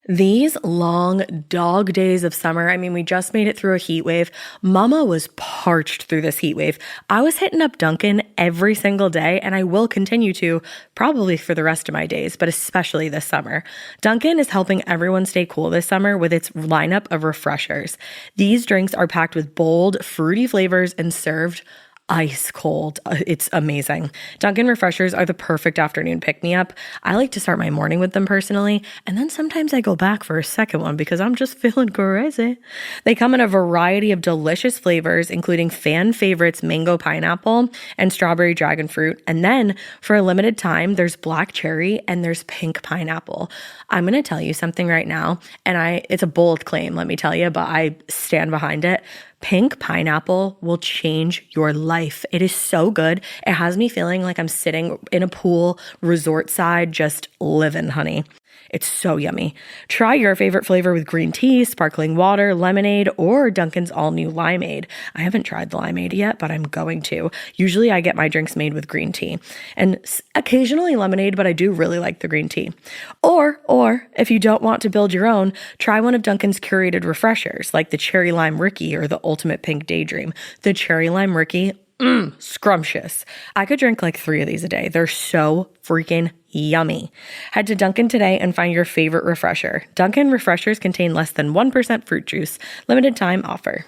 These long dog days of summer, I mean, we just made it through a heat wave. Mama was parched through this heat wave. I was hitting up Dunkin' every single day, and I will continue to probably for the rest of my days, but especially this summer. Dunkin' is helping everyone stay cool this summer with its lineup of refreshers. These drinks are packed with bold, fruity flavors and served ice cold. It's amazing. Dunkin' refreshers are the perfect afternoon pick-me-up. I like to start my morning with them personally, and then sometimes I go back for a second one because I'm just feeling crazy. They come in a variety of delicious flavors, including fan favorites mango pineapple and strawberry dragon fruit. And then for a limited time, there's black cherry and there's pink pineapple. I'm going to tell you something right now, and it's a bold claim, let me tell you, but I stand behind it. Pink pineapple will change your life. It is so good. It has me feeling like I'm sitting in a pool, resort side, just living, honey. It's so yummy. Try your favorite flavor with green tea, sparkling water, lemonade, or Dunkin's all-new limeade. I haven't tried the limeade yet, but I'm going to. Usually I get my drinks made with green tea and occasionally lemonade, but I do really like the green tea. Or if you don't want to build your own, try one of Dunkin's curated refreshers like the Cherry Lime Ricky or the Ultimate Pink Daydream. The Cherry Lime Ricky, scrumptious. I could drink like 3 of these a day. They're so freaking yummy. Head to Dunkin' today and find your favorite refresher. Dunkin' refreshers contain less than 1% fruit juice. Limited time offer.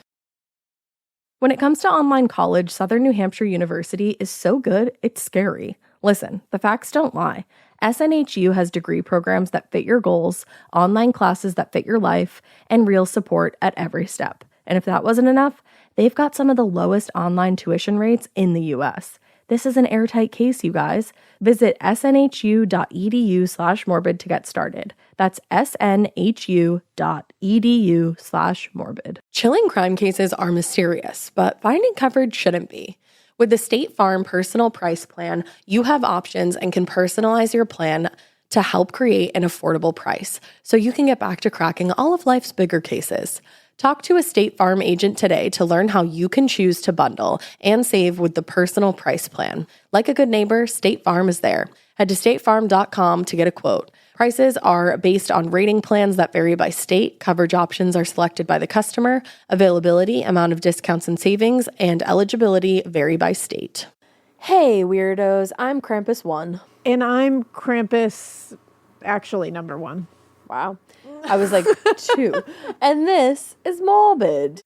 When it comes to online college, Southern New Hampshire University is so good, it's scary. Listen, the facts don't lie. SNHU has degree programs that fit your goals, online classes that fit your life, and real support at every step. And if that wasn't enough, they've got some of the lowest online tuition rates in the U.S. This is an airtight case, you guys. Visit snhu.edu/morbid to get started. That's snhu.edu/morbid. Chilling crime cases are mysterious, but finding coverage shouldn't be. With the State Farm Personal Price Plan, you have options and can personalize your plan to help create an affordable price so you can get back to cracking all of life's bigger cases. Talk to a State Farm agent today to learn how you can choose to bundle and save with the Personal Price Plan. Like a good neighbor, State Farm is there. Head to statefarm.com to get a quote. Prices are based on rating plans that vary by state. Coverage options are selected by the customer. Availability, amount of discounts and savings, and eligibility vary by state. Hey, weirdos. I'm Krampus 1. And I'm Krampus, actually number 1. Wow. I was like 2. And this is Morbid.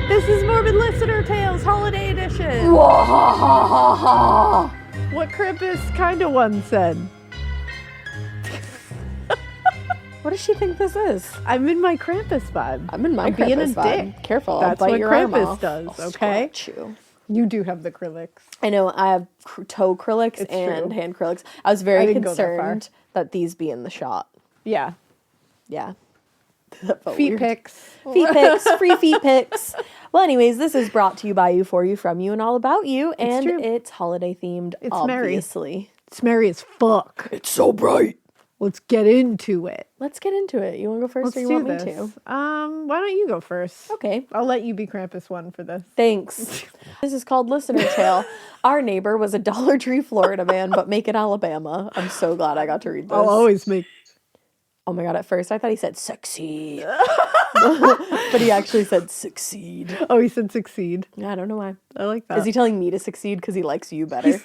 This is Morbid Listener Tales Holiday Edition. What Krampus kind of one said. What does she think this is? I'm in my Krampus vibe. I'm in my Krampus being a vibe. dick. Careful, That's I'll bite what your Krampus arm off. does, I'll okay? scratch you. You do have the acrylics. I know, I have toe acrylics It's and true. hand acrylics. I was very didn't go that far. concerned that these be in the shot. Yeah. Yeah. That felt Feet weird. pics. Feet pics, free feet pics. Well, anyways, this is brought to you by you, for you, from you, and all about you. And true. it's holiday themed, It's obviously. It's merry as fuck. It's so bright. Let's get into it. Let's get into it. You want to go 1st Let's or you do want this. me to? Why don't you go first? Okay. I'll let you be Krampus 1 for this. Thanks. This is called Listener Tale. Our neighbor was a Dollar Tree, Florida man, but Macon, Alabama. I'm so glad I got to read this. I'll always make... Oh my God, at first I thought he said succeed. But he actually said succeed. Oh, he said succeed. Yeah, I don't know why. I like that. Is he telling me to succeed because he likes you better?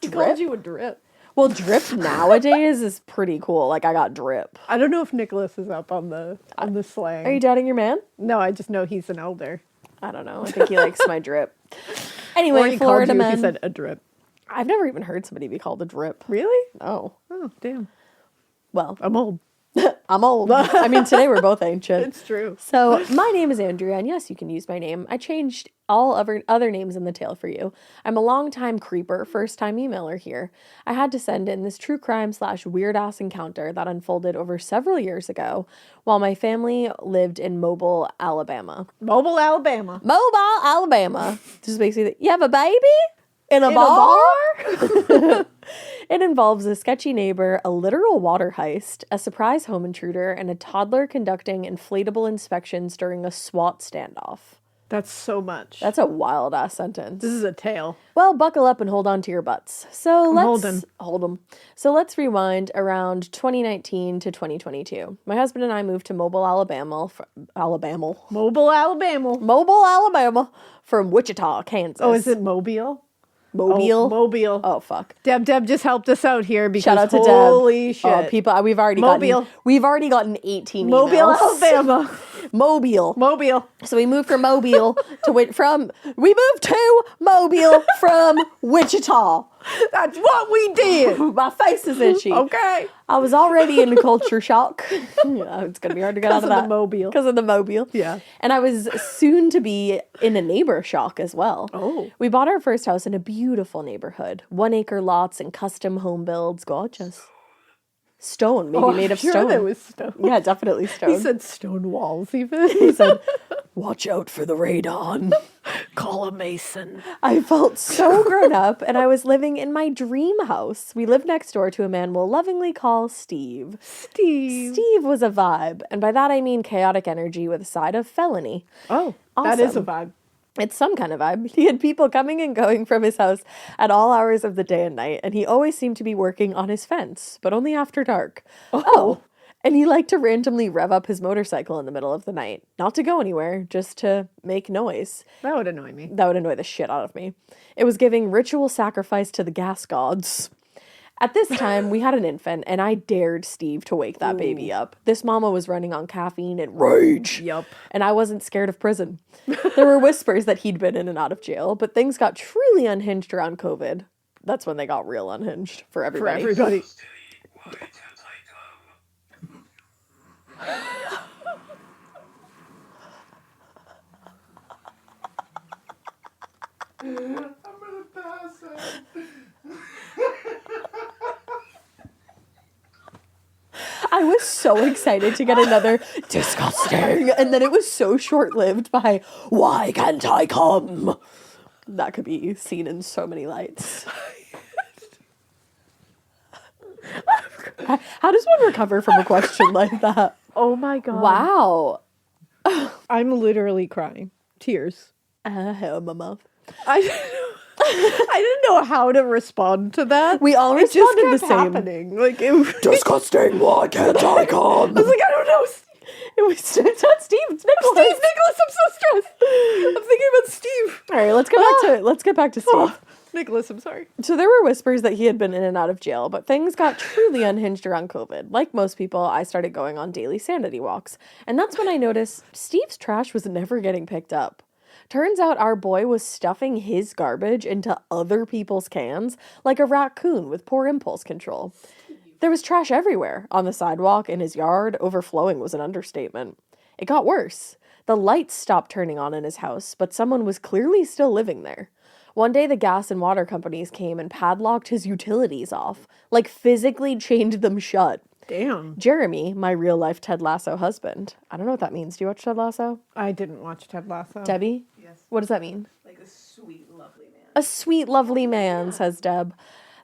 He called you a drip. Well, drip nowadays is pretty cool. Like, I got drip. I don't know if Nicholas is up on the slang. Are you doubting your man? No, I just know he's an elder. I don't know. I think he likes my drip. Anyway, Or he Florida called you, men. he said a drip. I've never even heard somebody be called a drip. Really? Oh. Oh, damn. Well, I'm old. I'm old. I mean, today we're both ancient. It's true. So, my name is Andrea, and yes, you can use my name. I changed all other names in the tale for you. I'm a long-time creeper, first-time emailer here. I had to send in this true crime / weird-ass encounter that unfolded over several years ago while my family lived in Mobile, Alabama. Mobile, Alabama. Mobile, Alabama. Just basically, you have a baby? In a In bar? It involves a sketchy neighbor, a literal water heist, a surprise home intruder, and a toddler conducting inflatable inspections during a SWAT standoff. That's so much. That's a wild-ass sentence. This is a tale. Well, buckle up and hold on to your butts. So holding. hold them. So let's rewind around 2019 to 2022. My husband and I moved to Mobile, Alabama. Mobile, Alabama. Mobile, Alabama from Wichita, Kansas. Oh, is it Mobile? Mobile? Oh, Mobile. Oh, fuck. Deb just helped us out here because Shout out to Deb. holy shit. Oh, people, we've already gotten 18 Mobile, emails. Alabama. Mobile. So we moved from Mobile we moved to Mobile from Wichita. That's what we did. My face is itchy. Okay. I was already in culture shock. It's going to be hard to get out of that. Because of the Mobile. Yeah. And I was soon to be in a neighbor shock as well. Oh. We bought our first house in a beautiful neighborhood. 1-acre lots and custom home builds. Gorgeous. Stone, maybe made of stone. There was stone. Yeah, definitely stone. He said stone walls even. He said, watch out for the radon. Call a mason. I felt so grown up, and I was living in my dream house. We lived next door to a man we'll lovingly call Steve. Steve was a vibe, and by that I mean chaotic energy with a side of felony. Oh, Awesome. that is a vibe. It's some kind of vibe. He had people coming and going from his house at all hours of the day and night, and he always seemed to be working on his fence, but only after dark. Oh. And he liked to randomly rev up his motorcycle in the middle of the night. Not to go anywhere, just to make noise. That would annoy me. That would annoy the shit out of me. It was giving ritual sacrifice to the gas gods. At this time, we had an infant, and I dared Steve to wake that baby up. This mama was running on caffeine and rage. Yup. And I wasn't scared of prison. There were whispers that he'd been in and out of jail, but things got truly unhinged around COVID. That's when they got real unhinged for everybody. I'm gonna pass out. I was so excited to get another disgusting, and then it was so short-lived by, why can't I come? That could be seen in so many lights. How does one recover from a question like that? Oh my god. Wow. I'm literally crying. Tears. Hell, my mouth. I didn't know how to respond to that. We all It just responded the kept same. happening. Like it Disgusting, why can't I come? I was like, I don't know. It's not Steve, it's Nicholas. Nicholas, I'm so stressed. I'm thinking about Steve. All right, let's get back to Steve. Nicholas, I'm sorry. So there were whispers that he had been in and out of jail, but things got truly unhinged around COVID. Like most people, I started going on daily sanity walks. And that's when I noticed Steve's trash was never getting picked up. Turns out our boy was stuffing his garbage into other people's cans like a raccoon with poor impulse control. There was trash everywhere, on the sidewalk, in his yard. Overflowing was an understatement. It got worse. The lights stopped turning on in his house, but someone was clearly still living there. One day the gas and water companies came and padlocked his utilities off, like physically chained them shut. Damn. Jeremy, my real-life Ted Lasso husband. I don't know what that means. Do you watch Ted Lasso? I didn't watch Ted Lasso. Debbie? Yes. What does that mean? Like a sweet, lovely man. A sweet, lovely man, says Deb.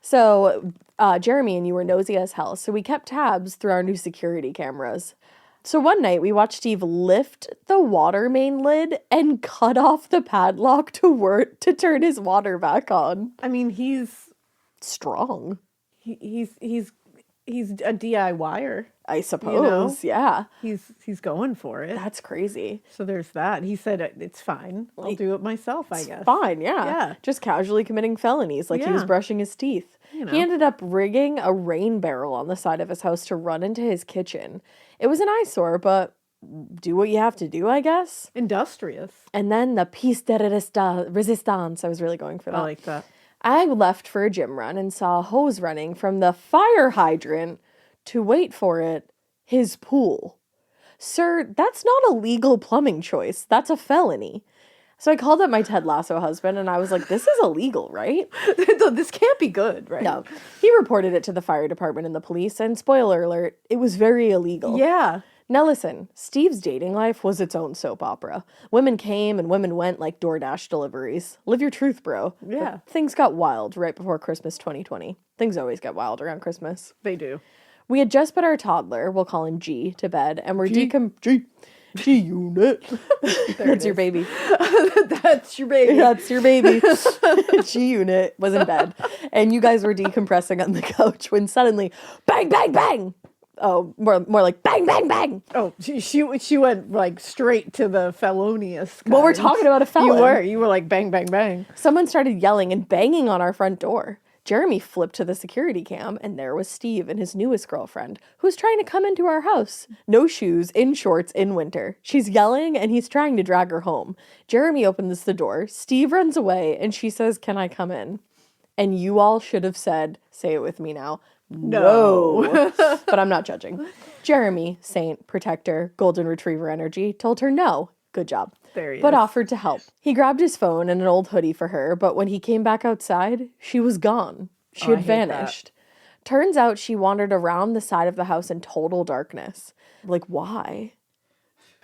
So, Jeremy and you were nosy as hell, so we kept tabs through our new security cameras. So one night, we watched Steve lift the water main lid and cut off the padlock to turn his water back on. I mean, he's Strong. he's a DIYer. I suppose, yeah. He's going for it. That's crazy. So there's that. He said it's fine. I'll do it myself, I guess. Fine, yeah. Yeah. Just casually committing felonies like he was Yeah. brushing his teeth. You know. He ended up rigging a rain barrel on the side of his house to run into his kitchen. It was an eyesore, but do what you have to do, I guess. Industrious. And then the piece de resistance. I was really going for that. I like that. I left for a gym run and saw a hose running from the fire hydrant to, wait for it, his pool. Sir, that's not a legal plumbing choice. That's a felony. So I called up my Ted Lasso husband and I was like, this is illegal, right? This can't be good, right? No. He reported it to the fire department and the police, and spoiler alert, it was very illegal. Yeah. Now listen, Steve's dating life was its own soap opera. Women came and women went like DoorDash deliveries. Live your truth, bro. Yeah. But things got wild right before Christmas 2020. Things always get wild around Christmas. They do. We had just put our toddler, we'll call him G, to bed, and we're G-Unit. That's your baby. That's your baby. That's your baby. G-Unit was in bed. And you guys were decompressing on the couch when suddenly, bang, bang, bang. Oh, more like bang, bang, bang. Oh, she went like straight to the felonious. Well, we're talking about a felon. You were like bang, bang, bang. Someone started yelling and banging on our front door. Jeremy flipped to the security cam, and there was Steve and his newest girlfriend, who's trying to come into our house. No shoes, in shorts, in winter. She's yelling, and he's trying to drag her home. Jeremy opens the door. Steve runs away, and she says, "Can I come in?" And you all should have said, say it with me now, no. But I'm not judging. Jeremy, saint, protector, golden retriever energy, told her no. Good job. There he but is. offered to help. He grabbed his phone and an old hoodie for her, but when he came back outside, she was gone. She I had hate vanished. Turns out she wandered around the side of the house in total darkness. Like, why?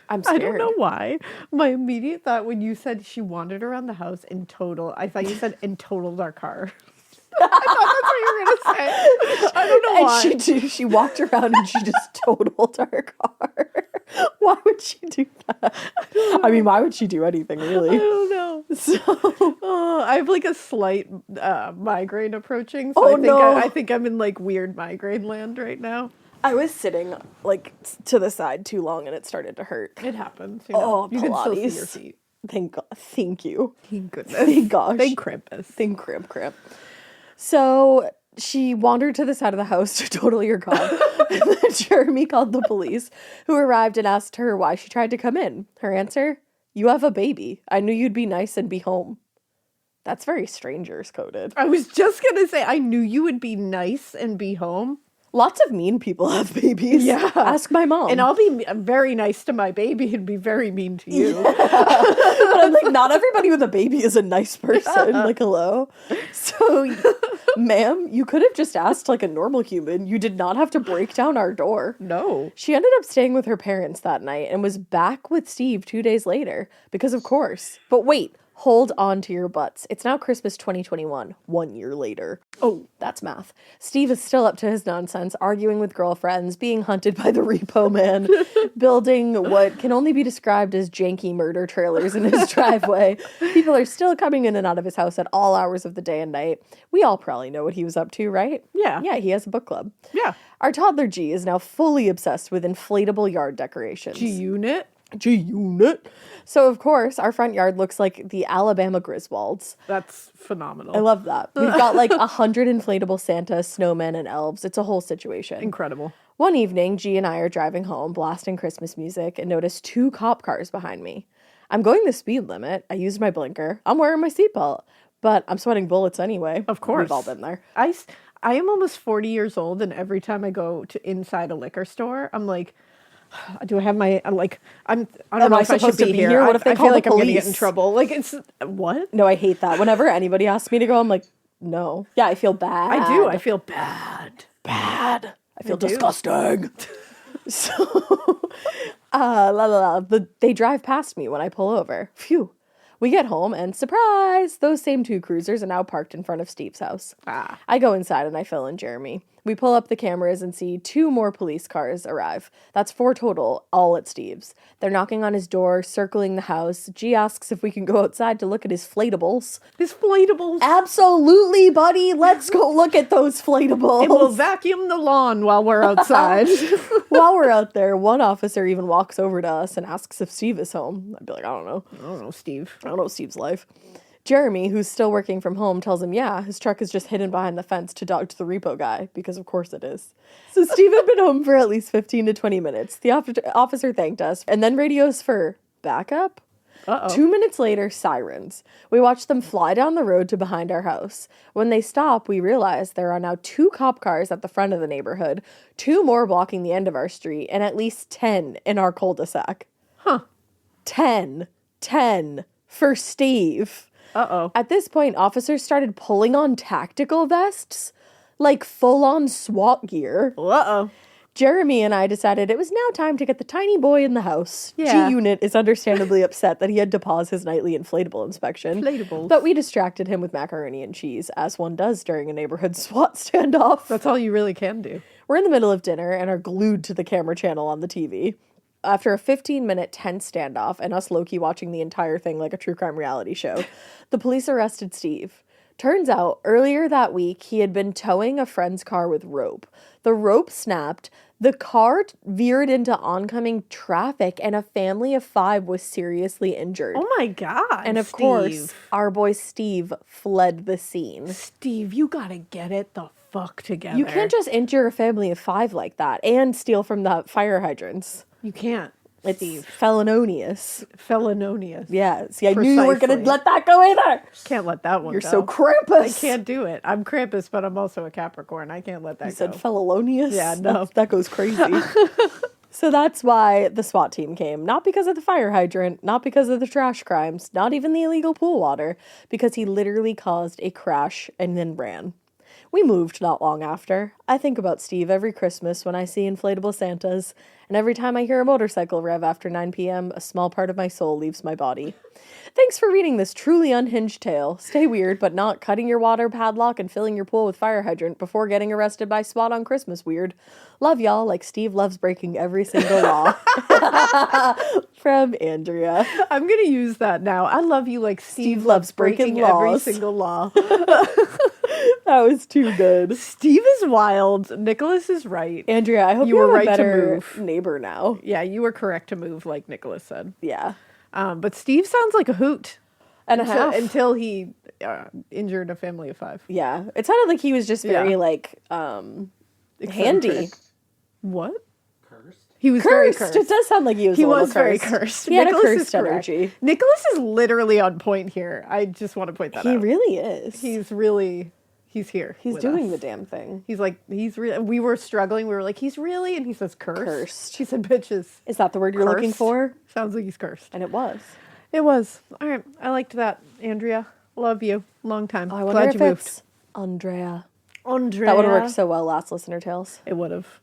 I'm scared. I don't know why. My immediate thought when you said she wandered around the house in total, I thought you said in total our car. I thought that's what you were going to say. I don't know why. And she walked around and she just totaled our car. Why would she do that? I mean, why would she do anything, really? I don't know. So, I have like a slight migraine approaching. So I think I'm in like weird migraine land right now. I was sitting like to the side too long and it started to hurt. It happens. You know? You can still see your Pilates. feet. Thank God. Thank you. Thank goodness. Thank gosh. Thank Krampus. Thank cramp. So she wandered to the side of the house to total your car. And then Jeremy called the police, who arrived and asked her why she tried to come in. Her answer, "You have a baby. I knew you'd be nice and be home." That's very strangers coded. I was just going to say, I knew you would be nice and be home. Lots of mean people have babies. Yeah. Ask my mom. And I'll be very nice to my baby and be very mean to you. But I'm like, not everybody with a baby is a nice person. Like, hello? So, ma'am, you could have just asked like a normal human. You did not have to break down our door. No. She ended up staying with her parents that night and was back with Steve 2 days later. Because of course. But wait. Hold on to your butts. It's now Christmas 2021, 1 year later. Oh, that's math. Steve is still up to his nonsense, arguing with girlfriends, being hunted by the repo man, building what can only be described as janky murder trailers in his driveway. People are still coming in and out of his house at all hours of the day and night. We all probably know what he was up to, right? Yeah. Yeah, he has a book club. Yeah. Our toddler G is now fully obsessed with inflatable yard decorations. G-Unit. G-Unit. So, of course, our front yard looks like the Alabama Griswolds. That's phenomenal. I love that. We've got like 100 inflatable Santas, snowmen, and elves. It's a whole situation. Incredible. One evening, G and I are driving home, blasting Christmas music, and notice 2 cop cars behind me. I'm going the speed limit. I used my blinker. I'm wearing my seatbelt. But I'm sweating bullets anyway. Of course. We've all been there. I am almost 40 years old, and every time I go to inside a liquor store, I'm like, do I have my, I don't know if I should be here. What if they I call feel like the I'm going to get police? in trouble. Like, it's, what? No, I hate that. Whenever anybody asks me to go, I'm like, no. Yeah, I feel bad. I do. I feel bad. Bad. I feel do. disgusting. So, they drive past me when I pull over. Phew. We get home and surprise, those same 2 cruisers are now parked in front of Steve's house. I go inside and I fill in Jeremy. We pull up the cameras and see 2 more police cars arrive. That's 4 total, all at Steve's. They're knocking on his door, circling the house. G asks if we can go outside to look at his flatables. His flatables. Absolutely, buddy. Let's go look at those flatables. And we'll vacuum the lawn while we're outside. While we're out there, one officer even walks over to us and asks if Steve is home. I'd be like, I don't know, Steve. I don't know Steve's life. Jeremy, who's still working from home, tells him, yeah, his truck is just hidden behind the fence to dodge the repo guy, because of course it is. So Steve had been home for at least 15 to 20 minutes. The officer thanked us, and then radios for backup. 2 minutes later, sirens. We watch them fly down the road to behind our house. When they stop, we realize there are now 2 cop cars at the front of the neighborhood, 2 more blocking the end of our street, and at least 10 in our cul-de-sac. 10 for Steve. At this point, officers started pulling on tactical vests, like full-on SWAT gear. Jeremy and I decided it was now time to get the tiny boy in the house. Yeah. G-Unit is understandably upset that he had to pause his nightly inflatable inspection. Inflatables. But we distracted him with macaroni and cheese, as one does during a neighborhood SWAT standoff. That's all you really can do. We're in the middle of dinner and are glued to the camera channel on the TV. After a 15-minute tense standoff and us low-key watching the entire thing like a true crime reality show, the police arrested Steve. Turns out, earlier that week, he had been towing a friend's car with rope. The rope snapped, the car veered into oncoming traffic, and a family of 5 was seriously injured. Oh my God. And of course, our boy Steve fled the scene. Steve, you gotta get it the fuck together. You can't just injure a family of 5 like that and steal from the fire hydrants. You can't. It's Steve. felonious. Felonious. Yeah, see, I knew you weren't going to let that go either. Can't let that one You're go. so Krampus. I can't do it. I'm Krampus, but I'm also a Capricorn. I can't let that You go. said felonious? Yeah, no. That goes crazy. So that's why the SWAT team came. Not because of the fire hydrant, not because of the trash crimes, not even the illegal pool water, because he literally caused a crash and then ran. We moved not long after. I think about Steve every Christmas when I see inflatable Santas, and every time I hear a motorcycle rev after 9 p.m., a small part of my soul leaves my body. Thanks for reading this truly unhinged tale. Stay weird, but not cutting your water padlock and filling your pool with fire hydrant before getting arrested by SWAT on Christmas weird. Love y'all like Steve loves breaking every single law. From Andrea. I'm going to use that now. I love you like Steve loves breaking every laws. single law. That was too good. Steve is wild. Nicholas is right. Andrea, I hope You you were have right a to better move. neighbor now. Yeah, you were correct to move, like Nicholas said. Yeah. But Steve sounds like a hoot. And a half. Until he injured a family of 5. Yeah. It sounded like he was just very, handy. Eccentric. What? Cursed? He was very Cursed. cursed. It does sound like he was a little very cursed. cursed. He had Nicholas a is cursed correct. energy. Nicholas is literally on point here. I just want to point that out. He really is. He's here. He's with doing us. the damn thing. He's like, we were struggling. We were like, he's really? And he says, cursed. Cursed. She said, bitches. Is that the word you're looking Cursed. for? Sounds like he's cursed. And it was. It was. All right. I liked that, Andrea. Love you. Long time. Oh, I wonder Glad if you moved. it's Andrea. Andrea. That would have worked so well last Listener Tales. It would have.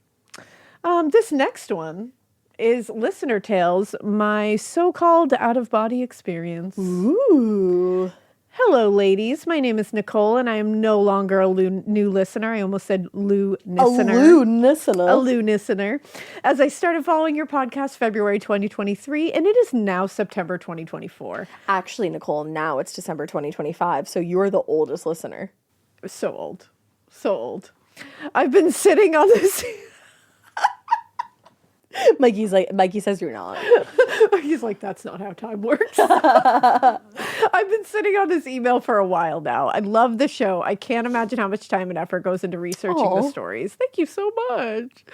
This next one is Listener Tales, my so-called out-of-body experience. Ooh. Hello, ladies. My name is Nicole, and I am no longer a new listener. I almost said listener. A listener. As I started following your podcast February 2023, and it is now September 2024. Actually, Nicole, now it's December 2025, so you're the oldest listener. So old. So old. I've been sitting on this... Mikey says you're not. He's like, that's not how time works. I've been sitting on this email for a while now. I love the show. I can't imagine how much time and effort goes into researching the stories. Thank you so much.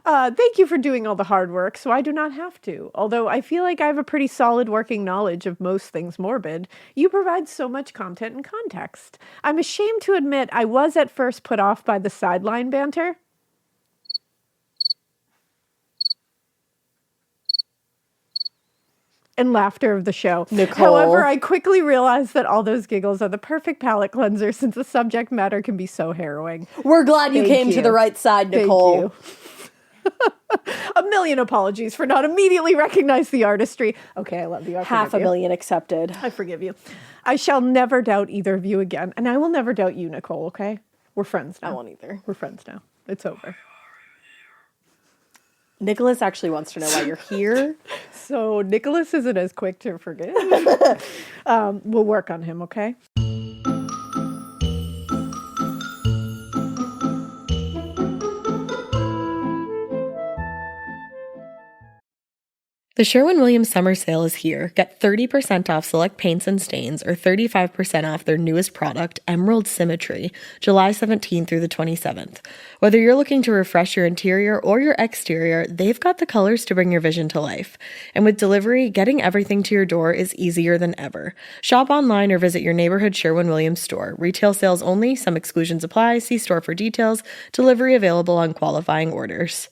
Thank you for doing all the hard work, so I do not have to. Although I feel like I have a pretty solid working knowledge of most things morbid, you provide so much content and context. I'm ashamed to admit I was at first put off by the sideline banter. And laughter of the show. Nicole. However, I quickly realized that all those giggles are the perfect palate cleanser since the subject matter can be so harrowing. We're glad you Thank came to you. the right side, Nicole. Thank you. A million apologies for not immediately recognizing the artistry. Okay, I love you. I forgive you. 500,000 accepted. I forgive you. I shall never doubt either of you again, and I will never doubt you, Nicole, okay? We're friends now. I won't either. We're friends now. It's over. Nicholas actually wants to know why you're here. So Nicholas isn't as quick to forgive. We'll work on him, okay? The Sherwin-Williams summer sale is here. Get 30% off select paints and stains or 35% off their newest product, Emerald Symmetry, July 17th through the 27th. Whether you're looking to refresh your interior or your exterior, they've got the colors to bring your vision to life. And with delivery, getting everything to your door is easier than ever. Shop online or visit your neighborhood Sherwin-Williams store. Retail sales only, some exclusions apply. See store for details. Delivery available on qualifying orders.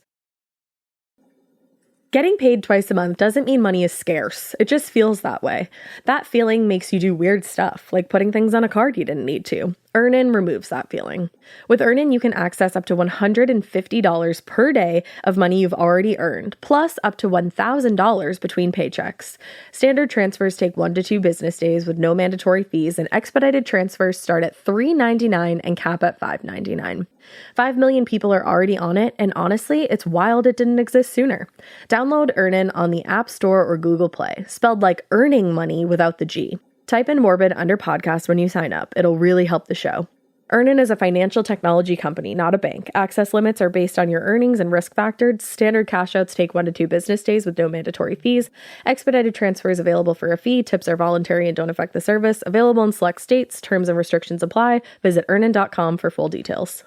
Getting paid twice a month doesn't mean money is scarce. It just feels that way. That feeling makes you do weird stuff, like putting things on a card you didn't need to, Earnin removes that feeling. With Earnin, you can access up to $150 per day of money you've already earned, plus up to $1,000 between paychecks. Standard transfers take 1 to 2 business days with no mandatory fees, and expedited transfers start at $3.99 and cap at $5.99. 5 million people are already on it, and honestly, it's wild it didn't exist sooner. Download Earnin on the App Store or Google Play, spelled like earning money without the G. Type in Morbid under podcast when you sign up. It'll really help the show. Earnin is a financial technology company, not a bank. Access limits are based on your earnings and risk factors. Standard cash outs take 1 to 2 business days with no mandatory fees. Expedited transfers available for a fee. Tips are voluntary and don't affect the service. Available in select states. Terms and restrictions apply. Visit earnin.com for full details.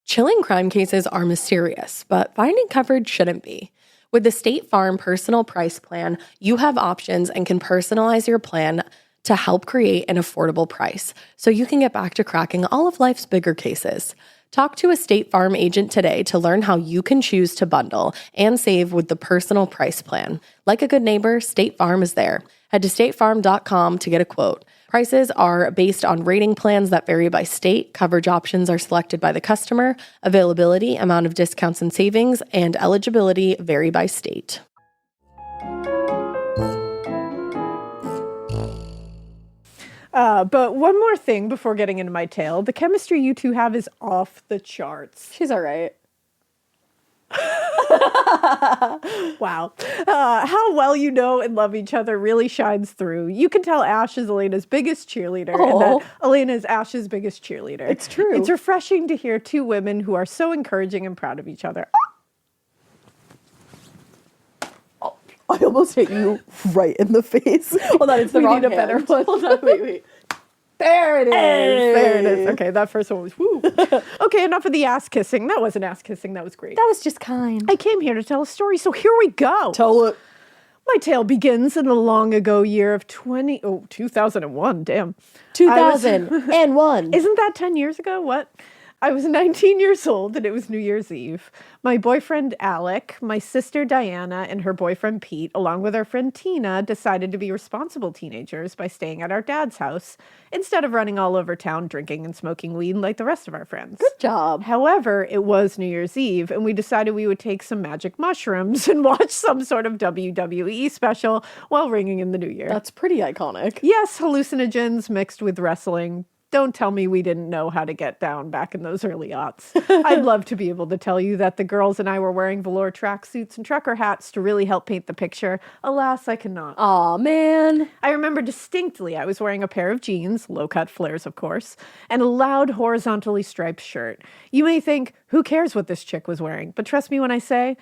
Chilling crime cases are mysterious, but finding coverage shouldn't be. With the State Farm Personal Price Plan, you have options and can personalize your plan to help create an affordable price so you can get back to cracking all of life's bigger cases. Talk to a State Farm agent today to learn how you can choose to bundle and save with the Personal Price Plan. Like a good neighbor, State Farm is there. Head to statefarm.com to get a quote. Prices are based on rating plans that vary by state. Coverage options are selected by the customer. Availability, amount of discounts and savings, and eligibility vary by state. But one more thing before getting into my tale. The chemistry you two have is off the charts. She's all right. Wow. How well you know and love each other really shines through. You can tell Ash is Alaina's biggest cheerleader and that Alaina is Ash's biggest cheerleader. It's true. It's refreshing to hear two women who are so encouraging and proud of each other. I almost hit you right in the face. Hold on, it's the wrong need a hand. better one. Hold on, wait. There it is. Hey. There it is. Okay, that first one was woo. Okay, enough of the ass kissing. That wasn't ass kissing. That was great. That was just kind. I came here to tell a story, so here we go. Tell it. My tale begins in the long ago year of 2001. Damn. 2001. Isn't that 10 years ago? What? I was 19 years old and it was New Year's Eve. My boyfriend Alec, my sister Diana, and her boyfriend Pete, along with our friend Tina, decided to be responsible teenagers by staying at our dad's house instead of running all over town drinking and smoking weed like the rest of our friends. Good job. However, it was New Year's Eve and we decided we would take some magic mushrooms and watch some sort of WWE special while ringing in the new year. That's pretty iconic. Yes, hallucinogens mixed with wrestling. Don't tell me we didn't know how to get down back in those early aughts. I'd love to be able to tell you that the girls and I were wearing velour tracksuits and trucker hats to really help paint the picture. Alas, I cannot. Aw, man. I remember distinctly I was wearing a pair of jeans, low-cut flares of course, and a loud horizontally striped shirt. You may think, who cares what this chick was wearing? But trust me when I say,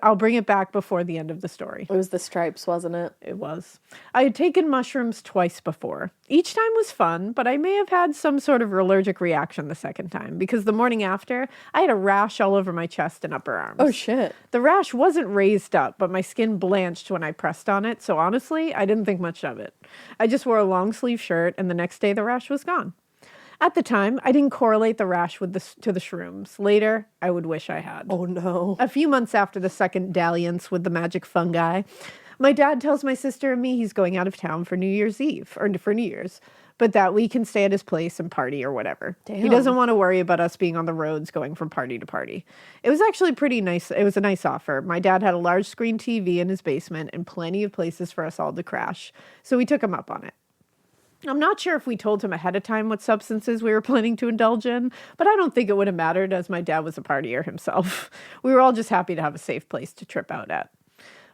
I'll bring it back before the end of the story. It was the stripes, wasn't it? It was. I had taken mushrooms twice before. Each time was fun, but I may have had some sort of allergic reaction the second time because the morning after, I had a rash all over my chest and upper arms. Oh, shit. The rash wasn't raised up, but my skin blanched when I pressed on it, so honestly, I didn't think much of it. I just wore a long sleeve shirt, and the next day the rash was gone. At the time, I didn't correlate the rash to the shrooms. Later, I would wish I had. Oh, no. A few months after the second dalliance with the magic fungi, my dad tells my sister and me he's going out of town for New Year's Eve, or for New Year's, but that we can stay at his place and party or whatever. Damn. He doesn't want to worry about us being on the roads going from party to party. It was actually pretty nice. It was a nice offer. My dad had a large screen TV in his basement and plenty of places for us all to crash, so we took him up on it. I'm not sure if we told him ahead of time what substances we were planning to indulge in, but I don't think it would have mattered as my dad was a partier himself. We were all just happy to have a safe place to trip out at.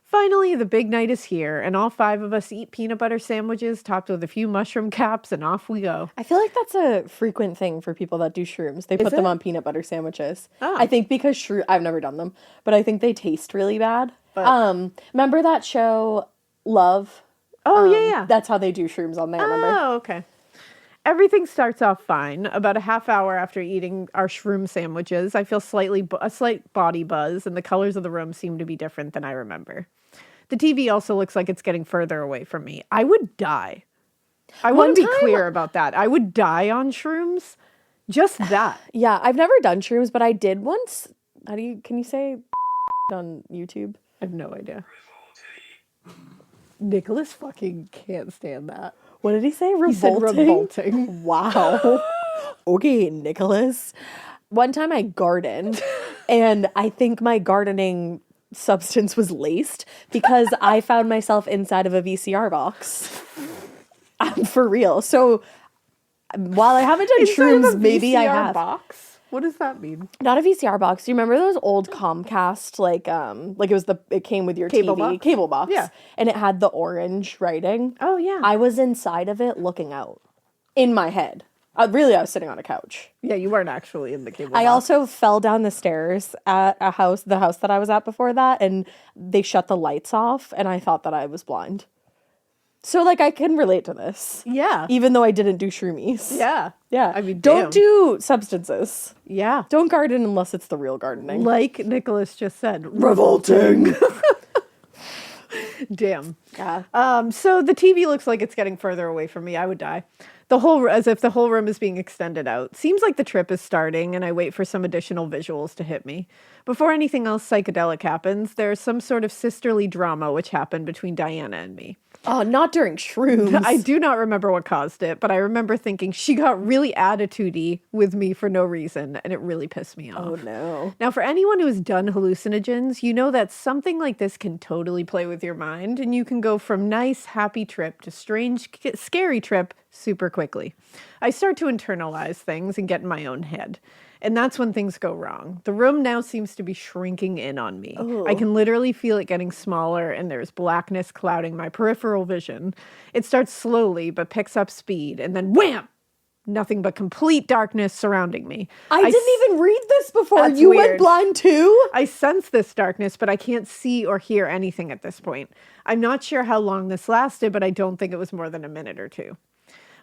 Finally, the big night is here, and all 5 of us eat peanut butter sandwiches topped with a few mushroom caps, and off we go. I feel like that's a frequent thing for people that do shrooms. They put them on peanut butter sandwiches. Oh. I think because I've never done them, but I think they taste really bad. Remember that show, Love? Oh, yeah. That's how they do shrooms on there, remember? Oh, okay. Everything starts off fine. About a half hour after eating our shroom sandwiches, I feel a slight body buzz, and the colors of the room seem to be different than I remember. The TV also looks like it's getting further away from me. I would die. I want to be clear about that. I would die on shrooms. Just that. Yeah, I've never done shrooms, but I did once. Can you say on YouTube? I have no idea. Nicholas fucking can't stand that. What did he say? Revolting? He said revolting. Wow. Okay, Nicholas. One time I gardened, and I think my gardening substance was laced because I found myself inside of a VCR box. For real. So while I haven't done Inside of a shrooms, maybe I VCR have. box? What does that mean? Not a VCR box. Do you remember those old Comcast, it came with your Cable TV box? cable box? Yeah. And it had the orange writing. Oh, yeah. I was inside of it looking out in my head. Really, I was sitting on a couch. Yeah, you weren't actually in the cable I box. also fell down the stairs at the house that I was at before that, and they shut the lights off, and I thought that I was blind. So, I can relate to this. Yeah. Even though I didn't do shroomies. Yeah. Yeah. I mean, don't damn. do substances. Yeah. Don't garden unless it's the real gardening. Like Nicholas just said. Revolting. Damn. Yeah. So the TV looks like it's getting further away from me. I would die. As if the whole room is being extended out. Seems like the trip is starting, and I wait for some additional visuals to hit me. Before anything else psychedelic happens, there's some sort of sisterly drama which happened between Diana and me. Oh, not during shrooms. I do not remember what caused it, but I remember thinking she got really attitude-y with me for no reason, and it really pissed me off. Oh, no. Now, for anyone who has done hallucinogens, you know that something like this can totally play with your mind, and you can go from nice, happy trip to strange, scary trip super quickly. I start to internalize things and get in my own head. And that's when things go wrong. The room now seems to be shrinking in on me. Ooh. I can literally feel it getting smaller, and there's blackness clouding my peripheral vision. It starts slowly, but picks up speed, and then wham! Nothing but complete darkness surrounding me. I didn't even read this before. That's You weird. went blind too? I sense this darkness, but I can't see or hear anything at this point. I'm not sure how long this lasted, but I don't think it was more than a minute or two.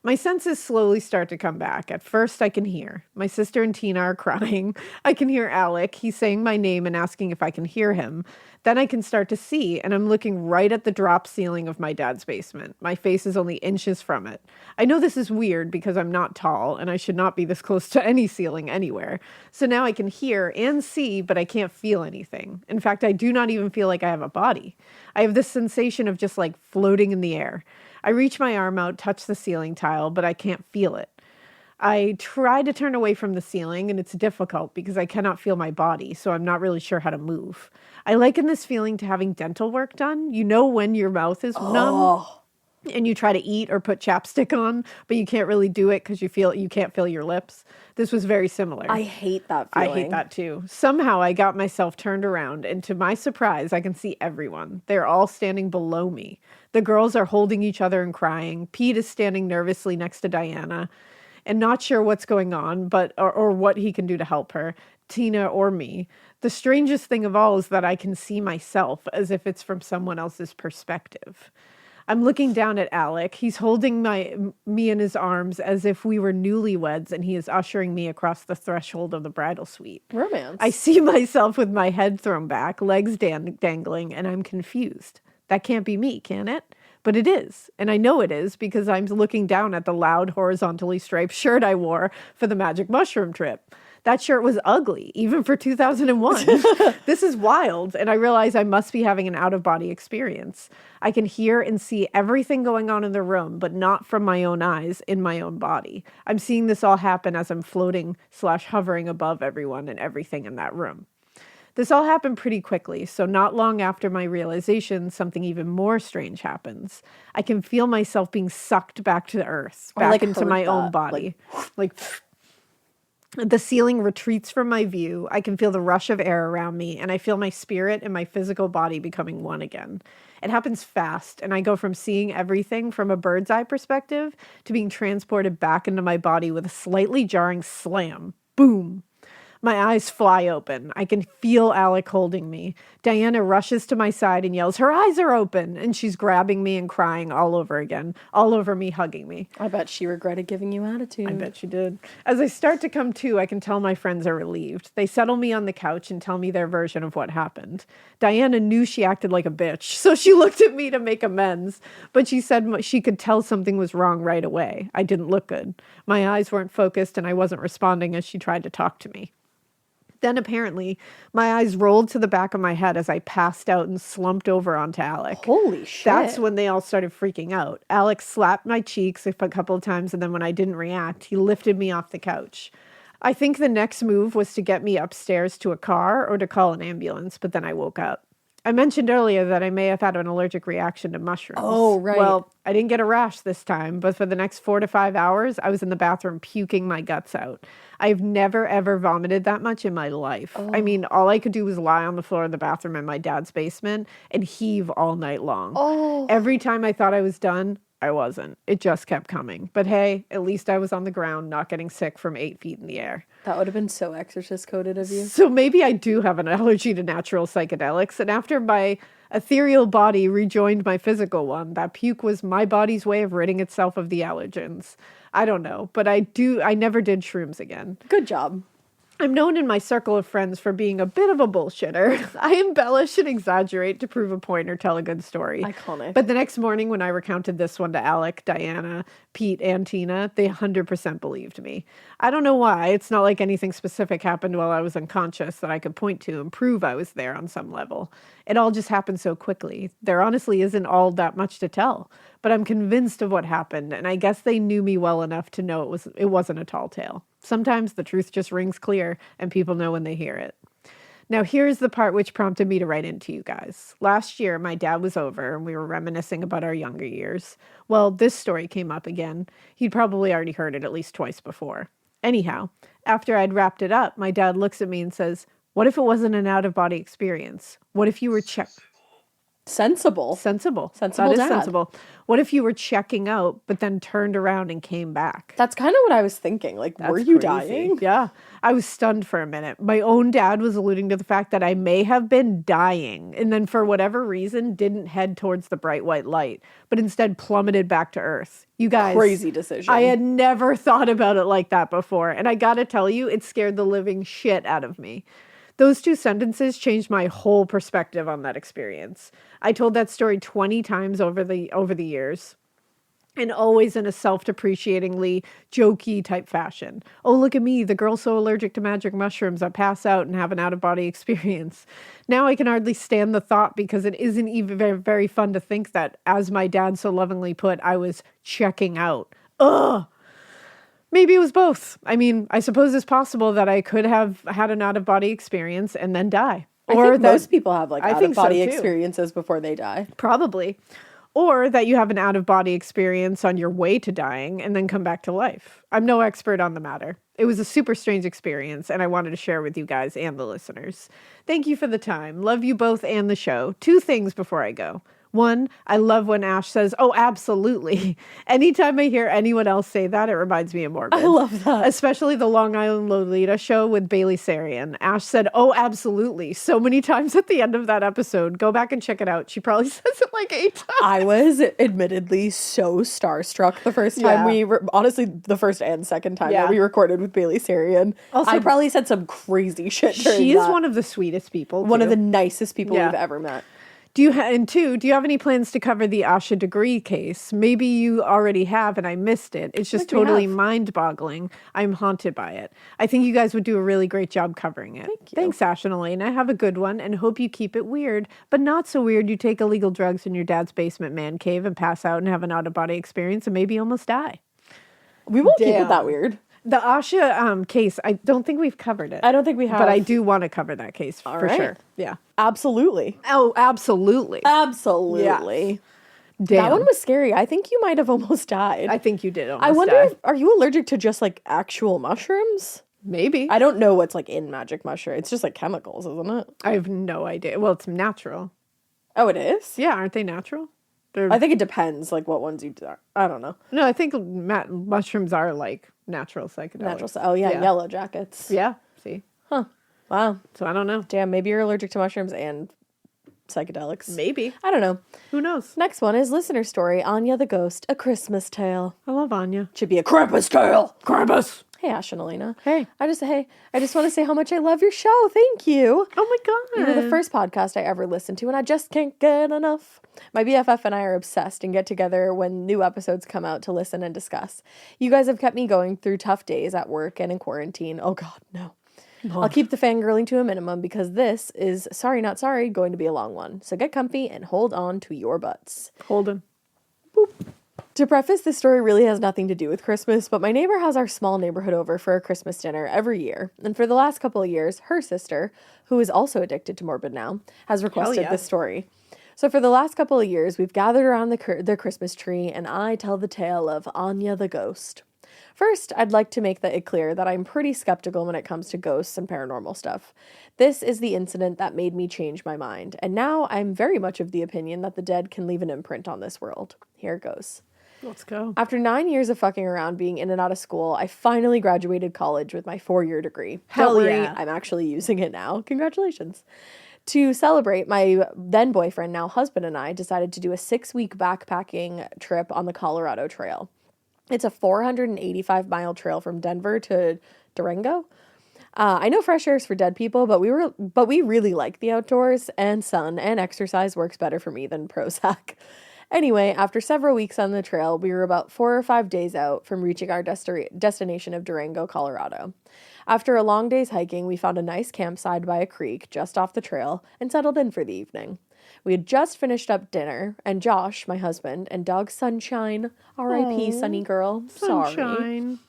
My senses slowly start to come back. At first, I can hear. My sister and Tina are crying. I can hear Alec. He's saying my name and asking if I can hear him. Then I can start to see, and I'm looking right at the drop ceiling of my dad's basement. My face is only inches from it. I know this is weird because I'm not tall, and I should not be this close to any ceiling anywhere. So now I can hear and see, but I can't feel anything. In fact, I do not even feel like I have a body. I have this sensation of just floating in the air. I reach my arm out, touch the ceiling tile, but I can't feel it. I try to turn away from the ceiling, and it's difficult because I cannot feel my body, so I'm not really sure how to move. I liken this feeling to having dental work done. You know when your mouth is numb and you try to eat or put chapstick on, but you can't really do it because you can't feel your lips. This was very similar. I hate that feeling. I hate that too. Somehow I got myself turned around, and to my surprise, I can see everyone. They're all standing below me. The girls are holding each other and crying. Pete is standing nervously next to Diana and not sure what's going on, or what he can do to help her, Tina or me. The strangest thing of all is that I can see myself as if it's from someone else's perspective. I'm looking down at Alec. He's holding me in his arms as if we were newlyweds, and he is ushering me across the threshold of the bridal suite. Romance. I see myself with my head thrown back, legs dangling, and I'm confused. That can't be me, can it? But it is, and I know it is because I'm looking down at the loud, horizontally striped shirt I wore for the Magic Mushroom trip. That shirt was ugly, even for 2001. This is wild, and I realize I must be having an out-of-body experience. I can hear and see everything going on in the room, but not from my own eyes, in my own body. I'm seeing this all happen as I'm floating/hovering above everyone and everything in that room. This all happened pretty quickly, so not long after my realization, something even more strange happens. I can feel myself being sucked back to the earth, back into my own body. The ceiling retreats from my view. I can feel the rush of air around me, and I feel my spirit and my physical body becoming one again. It happens fast, and I go from seeing everything from a bird's eye perspective to being transported back into my body with a slightly jarring slam. Boom. My eyes fly open. I can feel Alec holding me. Diana rushes to my side and yells, "Her eyes are open!" And she's grabbing me and crying all over again, all over me, hugging me. I bet she regretted giving you attitude. I bet she did. As I start to come to, I can tell my friends are relieved. They settle me on the couch and tell me their version of what happened. Diana knew she acted like a bitch, so she looked at me to make amends, but she said she could tell something was wrong right away. I didn't look good. My eyes weren't focused and I wasn't responding as she tried to talk to me. Then apparently my eyes rolled to the back of my head as I passed out and slumped over onto Alec. Holy shit. That's when they all started freaking out. Alex slapped my cheeks a couple of times, and then when I didn't react, he lifted me off the couch. I think the next move was to get me upstairs to a car or to call an ambulance, but then I woke up. I mentioned earlier that I may have had an allergic reaction to mushrooms. Oh, right. Well, I didn't get a rash this time, but for the next 4 to 5 hours, I was in the bathroom puking my guts out. I've never, ever vomited that much in my life. I mean, all I could do was lie on the floor of the bathroom in my dad's basement and heave all night long. Every time I thought I was done, I wasn't. It just kept coming. But hey, at least I was on the ground, not getting sick from 8 feet in the air. That would have been so Exorcist coded of you. So maybe I do have an allergy to natural psychedelics. And after my ethereal body rejoined my physical one, that puke was my body's way of ridding itself of the allergens. I don't know, but I never did shrooms again. Good job. I'm known in my circle of friends for being a bit of a bullshitter. I embellish and exaggerate to prove a point or tell a good story. Iconic. But the next morning when I recounted this one to Alec, Diana, Pete, and Tina, they 100% believed me. I don't know why. It's not like anything specific happened while I was unconscious that I could point to and prove I was there on some level. It all just happened so quickly. There honestly isn't all that much to tell. But I'm convinced of what happened, and I guess they knew me well enough to know it wasn't a tall tale. Sometimes the truth just rings clear, and people know when they hear it. Now, here's the part which prompted me to write into you guys. Last year, my dad was over, and we were reminiscing about our younger years. Well, this story came up again. He'd probably already heard it at least twice before. Anyhow, after I'd wrapped it up, my dad looks at me and says, "What if it wasn't an out-of-body experience? What if you were Sensible. Sensible. Sensible That is dad. sensible. What if you were checking out, but then turned around and came back?" That's kind of what I was thinking. Like, were That's you crazy. dying? Yeah. I was stunned for a minute. My own dad was alluding to the fact that I may have been dying and then for whatever reason didn't head towards the bright white light, but instead plummeted back to earth. You guys. Crazy decision. I had never thought about it like that before. And I gotta tell you, it scared the living shit out of me. Those two sentences changed my whole perspective on that experience. I told that story 20 times over the years, and always in a self-depreciatingly jokey type fashion. Oh, look at me, the girl so allergic to magic mushrooms, I pass out and have an out-of-body experience. Now I can hardly stand the thought because it isn't even very, very fun to think that, as my dad so lovingly put, I was checking out. Ugh! Maybe it was both. I mean, I suppose it's possible that I could have had an out-of-body experience and then die. I think most people have like I think so, out-of-body too. experiences before they die. Probably. Or that you have an out-of-body experience on your way to dying and then come back to life. I'm no expert on the matter. It was a super strange experience, and I wanted to share with you guys and the listeners. Thank you for the time. Love you both and the show. 2 things before I go. 1, I love when Ash says, "Oh, absolutely." Anytime I hear anyone else say that, it reminds me of Morbid. I love that. Especially the Long Island Lolita show with Bailey Sarian. Ash said, "Oh, absolutely," so many times at the end of that episode. Go back and check it out. She probably says it like 8 times. I was admittedly so starstruck the first time honestly, the first and second time that we recorded with Bailey Sarian. Also, I probably said some crazy shit during She is that. one of the sweetest people, One of too. the nicest people Yeah. we've ever met. Do you have any plans to cover the Asha degree case? Maybe you already have and I missed it. It's just we totally have. mind-boggling. I'm haunted by it. I think you guys would do a really great job covering it. Thank you. Thanks, Ash and Alaina. Have a good one and hope you keep it weird, but not so weird you take illegal drugs in your dad's basement man cave and pass out and have an out-of-body experience and maybe almost die. We won't keep it Damn. that weird. The Asha case, I don't think we've covered it. I don't think we have. But I do want to cover that case for right. sure. Yeah. Absolutely. Oh, absolutely. Absolutely. Damn. That one was scary. I think you might have almost died. I think you did almost I wonder die. if, are you allergic to just like actual mushrooms? Maybe. I don't know what's like in magic mushroom. It's just like chemicals, isn't it? I have no idea. Well, it's natural. Oh, it is? Yeah, aren't they natural? I think it depends like what ones you do. I don't know. No, I think mushrooms are like natural psychedelics. Natural. Oh, yeah, yellow jackets. Yeah, see? Wow. So I don't know. Damn, maybe you're allergic to mushrooms and psychedelics. Maybe. I don't know. Who knows? Next one is listener story, Anya the Ghost, A Christmas Tale. I love Anya. Should be a Krampus tale. Krampus! Hey, Ash and Alaina. Hey. I just want to say how much I love your show. Thank you. Oh my god. You were the first podcast I ever listened to, and I just can't get enough. My BFF and I are obsessed and get together when new episodes come out to listen and discuss. You guys have kept me going through tough days at work and in quarantine. Oh God, no. I'll keep the fangirling to a minimum because this is, sorry not sorry, going to be a long one. So get comfy and hold on to your butts. Holden. To preface, this story really has nothing to do with Christmas, but my neighbor has our small neighborhood over for a Christmas dinner every year. And for the last couple of years, her sister, who is also addicted to Morbid now, has requested this story. So for the last couple of years, we've gathered around the Christmas tree, and I tell the tale of Anya the ghost. First, I'd like to make it clear that I'm pretty skeptical when it comes to ghosts and paranormal stuff. This is the incident that made me change my mind, and now I'm very much of the opinion that the dead can leave an imprint on this world. Here it goes. Let's go. After 9 years of fucking around being in and out of school, I finally graduated college with my 4-year degree. Hell Don't worry, yeah. I'm actually using it now. Congratulations. To celebrate, my then boyfriend, now husband, and I decided to do a 6-week backpacking trip on the Colorado Trail. It's a 485-mile trail from Denver to Durango. I know fresh air is for dead people, but we really like the outdoors, and sun and exercise works better for me than Prozac. Anyway, after several weeks on the trail, we were about 4 or 5 days out from reaching our destination of Durango, Colorado. After a long day's hiking, we found a nice campsite by a creek just off the trail and settled in for the evening. We had just finished up dinner, and Josh, my husband, and dog Sunshine, R.I.P. Sunny girl, sorry. Sunshine.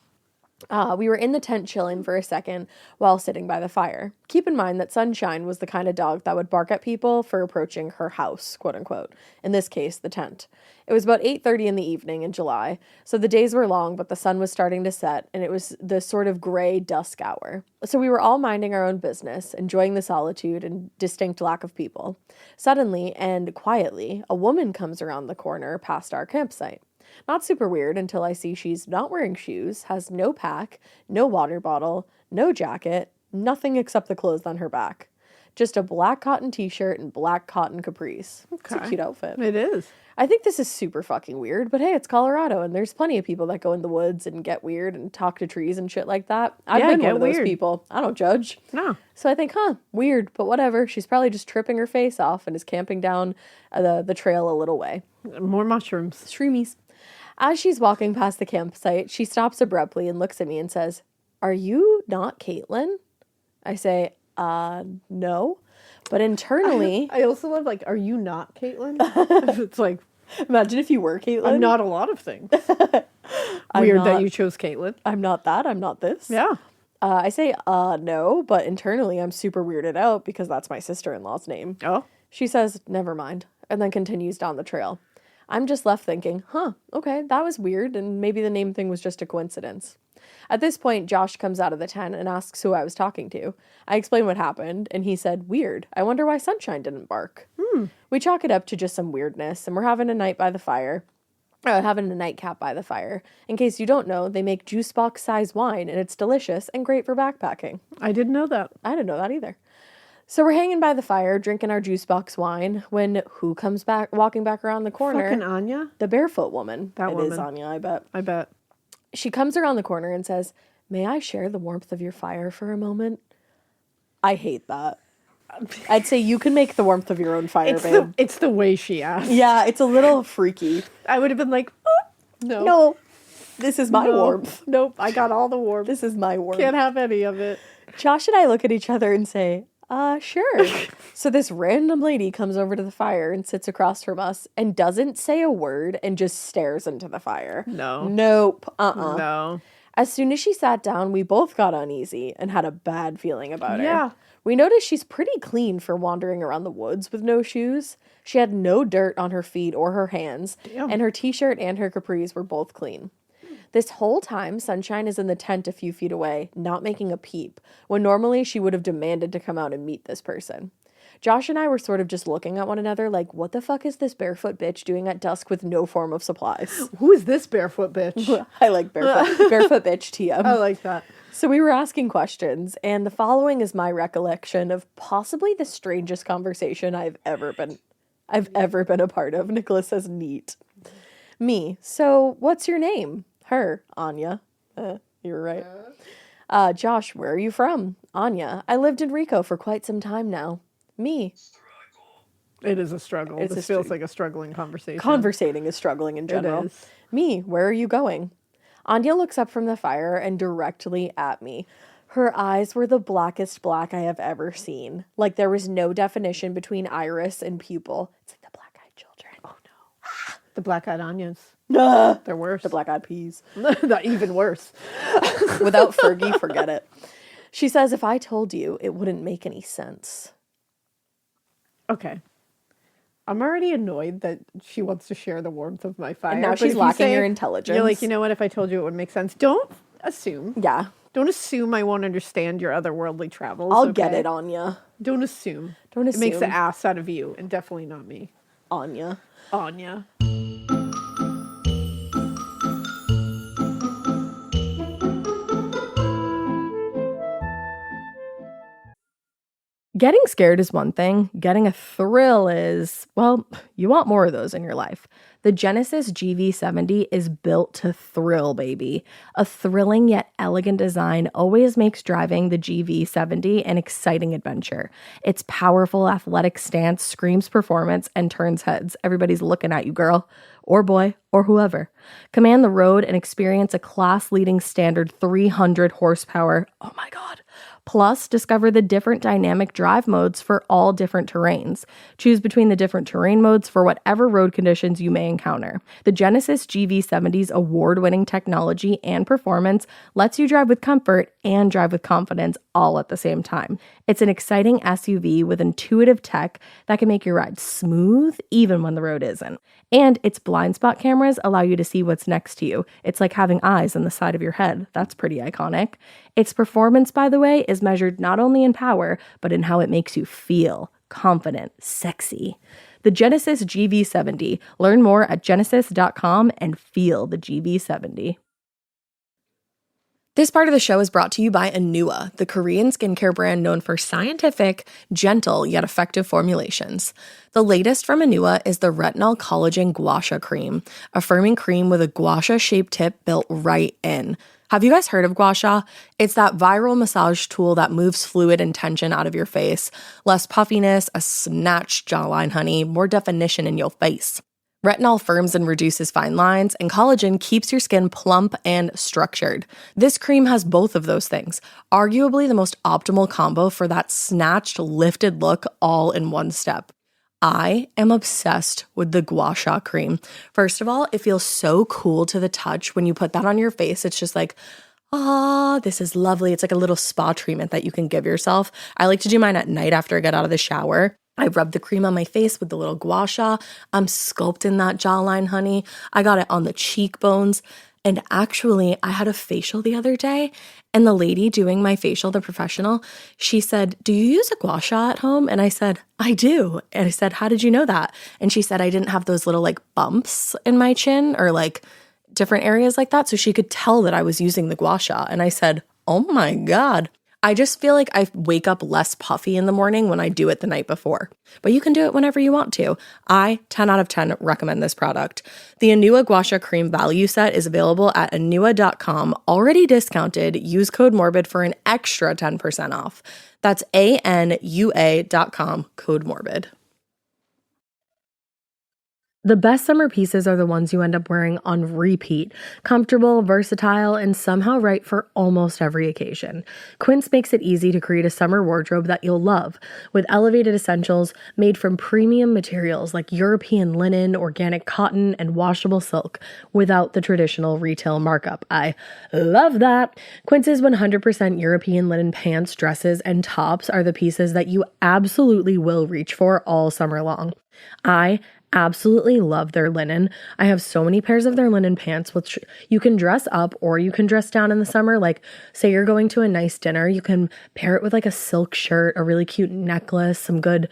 We were in the tent chilling for a second while sitting by the fire. Keep in mind that Sunshine was the kind of dog that would bark at people for approaching her house, quote unquote. In this case, the tent. It was about 8:30 in the evening in July, so the days were long, but the sun was starting to set, and it was the sort of gray dusk hour. So we were all minding our own business, enjoying the solitude and distinct lack of people. Suddenly, and quietly, a woman comes around the corner past our campsite. Not super weird until I see she's not wearing shoes, has no pack, no water bottle, no jacket, nothing except the clothes on her back. Just a black cotton t-shirt and black cotton capris. It's a cute outfit. It is. I think this is super fucking weird, but hey, it's Colorado, and there's plenty of people that go in the woods and get weird and talk to trees and shit like that. I've been one of those people. I don't judge. No. So I think, weird, but whatever. She's probably just tripping her face off and is camping down the trail a little way. More mushrooms. Shroomies. As she's walking past the campsite, she stops abruptly and looks at me and says, "Are you not Caitlin?" I say, no. But internally... I also love, are you not Caitlin? It's like... Imagine if you were Caitlin. I'm not a lot of things. I'm Weird not- that you chose Caitlin. I'm not that. I'm not this. Yeah. I say, no, but internally I'm super weirded out because that's my sister-in-law's name. Oh. She says, "Never mind," and then continues down the trail. I'm just left thinking, okay, that was weird, and maybe the name thing was just a coincidence. At this point, Josh comes out of the tent and asks who I was talking to. I explain what happened, and he said, "Weird. I wonder why Sunshine didn't bark." We chalk it up to just some weirdness, and we're having a night by the fire. Having a nightcap by the fire. In case you don't know, they make juice box size wine, and it's delicious and great for backpacking. I didn't know that. I didn't know that either. So we're hanging by the fire, drinking our juice box wine, when who comes back, walking back around the corner? Fucking Anya? The barefoot woman. That woman. It is Anya, I bet. I bet. She comes around the corner and says, "May I share the warmth of your fire for a moment?" I hate that. I'd say you can make the warmth of your own fire, babe. It's the way she asked. Yeah, it's a little freaky. I would have been like, oh, no. No, this is my warmth. Nope, I got all the warmth. This is my warmth. Can't have any of it. Josh and I look at each other and say, sure. So this random lady comes over to the fire and sits across from us and doesn't say a word and just stares into the fire. No. Nope. No. As soon as she sat down, we both got uneasy and had a bad feeling about her. Yeah. We noticed she's pretty clean for wandering around the woods with no shoes. She had no dirt on her feet or her hands, and her t-shirt and her capris were both clean. This whole time, Sunshine is in the tent a few feet away, not making a peep, when normally she would have demanded to come out and meet this person. Josh and I were sort of just looking at one another like, what the fuck is this barefoot bitch doing at dusk with no form of supplies? Who is this barefoot bitch? I like barefoot. Barefoot bitch TM. I like that. So we were asking questions, and the following is my recollection of possibly the strangest conversation I've ever been a part of. Nicholas says, "Neat." Me. "So, what's your name?" Her. "Anya." You're right. Josh, "Where are you from?" "Anya. I lived in Rico for quite some time now." Me. It is a struggle. It's This a feels like a struggling conversation. Conversating is struggling in general. It is. Me. "Where are you going?" Anya looks up from the fire and directly at me. Her eyes were the blackest black I have ever seen. Like there was no definition between iris and pupil. It's like the black-eyed children. Oh no. The black-eyed onions. Ah, They're worse. the black-eyed peas. They're even worse. Without Fergie, forget it. She says, if I told you, it wouldn't make any sense. Okay. I'm already annoyed that she wants to share the warmth of my fire. And now but she's if you lacking say- your intelligence. You're like, you know what? If I told you, it would make sense. Don't assume. Yeah. Don't assume I won't understand your otherworldly travels. I'll get okay? it, Anya. Don't assume. Don't It makes assume. the ass out of you, and definitely not me. Anya. Anya. Getting scared is one thing. Getting a thrill is, well, you want more of those in your life. The Genesis GV70 is built to thrill, baby. A thrilling yet elegant design always makes driving the GV70 an exciting adventure. Its powerful athletic stance screams performance and turns heads. Everybody's looking at you, girl, or boy, or whoever. Command the road and experience a class-leading standard 300 horsepower. Oh my God. Plus, discover the different dynamic drive modes for all different terrains. Choose between the different terrain modes for whatever road conditions you may encounter. The Genesis GV70's award-winning technology and performance lets you drive with comfort and drive with confidence all at the same time. It's an exciting SUV with intuitive tech that can make your ride smooth even when the road isn't. And its blind spot cameras allow you to see what's next to you. It's like having eyes on the side of your head. That's pretty iconic. Its performance, by the way, is measured not only in power, but in how it makes you feel confident, sexy. The Genesis GV70. Learn more at genesis.com and feel the GV70. This part of the show is brought to you by Anua, the Korean skincare brand known for scientific, gentle, yet effective formulations. The latest from Anua is the Retinol Collagen Gua Sha Cream, a firming cream with a gua sha-shaped tip built right in. Have you guys heard of gua sha? It's that viral massage tool that moves fluid and tension out of your face. Less puffiness, a snatched jawline, honey, more definition in your face. Retinol firms and reduces fine lines, and collagen keeps your skin plump and structured. This cream has both of those things, arguably the most optimal combo for that snatched, lifted look all in one step. I am obsessed with the Gua Sha cream. First of all, it feels so cool to the touch. When you put that on your face, it's just like, this is lovely. It's like a little spa treatment that you can give yourself. I like to do mine at night after I get out of the shower. I rub the cream on my face with the little gua sha. I'm sculpting that jawline, honey. I got it on the cheekbones. And actually, I had a facial the other day, and the lady doing my facial, the professional, she said, "Do you use a gua sha at home?" And I said, "I do." And I said, "How did you know that?" And she said, "I didn't have those little like bumps in my chin or like different areas like that." So she could tell that I was using the gua sha. And I said, "Oh my God." I just feel like I wake up less puffy in the morning when I do it the night before. But you can do it whenever you want to. I, 10 out of 10, recommend this product. The Anua Gua Sha Cream value set is available at anua.com, already discounted. Use code MORBID for an extra 10% off. That's ANUA.com, code MORBID. The best summer pieces are the ones you end up wearing on repeat. Comfortable, versatile, and somehow right for almost every occasion. Quince makes it easy to create a summer wardrobe that you'll love, with elevated essentials made from premium materials like European linen, organic cotton, and washable silk, without the traditional retail markup. I love that! Quince's 100% European linen pants, dresses, and tops are the pieces that you absolutely will reach for all summer long. I absolutely love their linen. I have so many pairs of their linen pants, which you can dress up or you can dress down in the summer. Like, say you're going to a nice dinner, you can pair it with like a silk shirt, a really cute necklace, some good,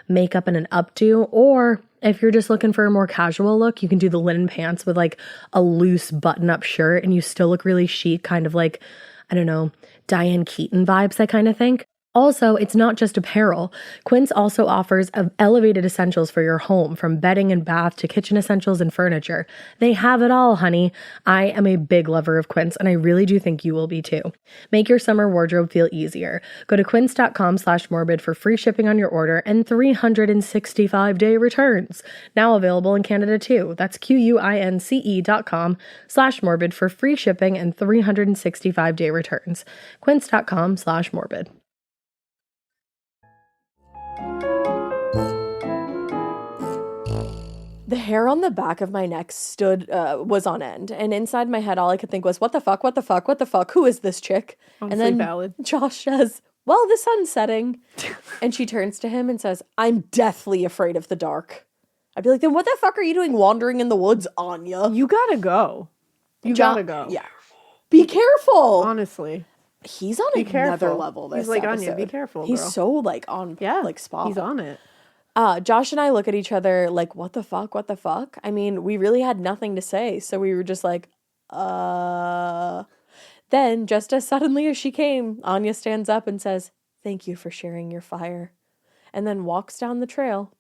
makeup and an updo. Or if you're just looking for a more casual look, you can do the linen pants with like a loose button-up shirt and you still look really chic, kind of like, I don't know, Diane Keaton vibes, I kind of think. Also, it's not just apparel. Quince also offers elevated essentials for your home, from bedding and bath to kitchen essentials and furniture. They have it all, honey. I am a big lover of Quince, and I really do think you will be too. Make your summer wardrobe feel easier. Go to quince.com/morbid for free shipping on your order and 365-day returns. Now available in Canada too. That's QUINCE.com/morbid for free shipping and 365-day returns. Quince.com/morbid. The hair on the back of my neck was on end, and inside my head all I could think was, what the fuck, what the fuck, what the fuck, who is this chick? Honestly, and then valid. Josh says, well, the sun's setting. And she turns to him and says, I'm deathly afraid of the dark. I'd be like, then what the fuck are you doing wandering in the woods, Anya? You gotta go. You gotta go. Yeah. Be careful. Honestly. He's on another Careful. level this He's like, episode. Anya, be careful, He's girl. so spot. He's on it. Josh and I look at each other like, what the fuck, what the fuck? I mean, we really had nothing to say, so we were just like, Then, just as suddenly as she came, Anya stands up and says, thank you for sharing your fire, and then walks down the trail.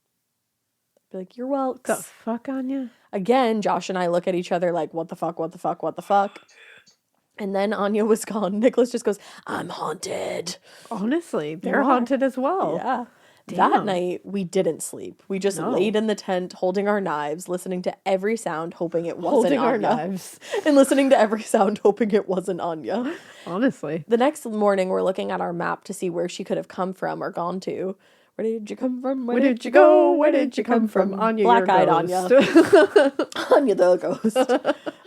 Be like, you're welcome. The fuck, Anya? Again, Josh and I look at each other like, what the fuck, what the fuck, what the fuck? And then Anya was gone. Nicholas just goes, I'm haunted. Honestly, they're haunted as well. Yeah. That Damn. night, we didn't sleep. We just laid in the tent, holding our knives, listening to every sound, hoping it wasn't Holding our Anya. knives. And listening to every sound, hoping it wasn't Anya. Honestly. The next morning, we're looking at our map to see where she could have come from or gone to. Where did you come from? Where did you go? Where did you come from? Anya, Black-eyed your Anya. ghost. Anya the ghost.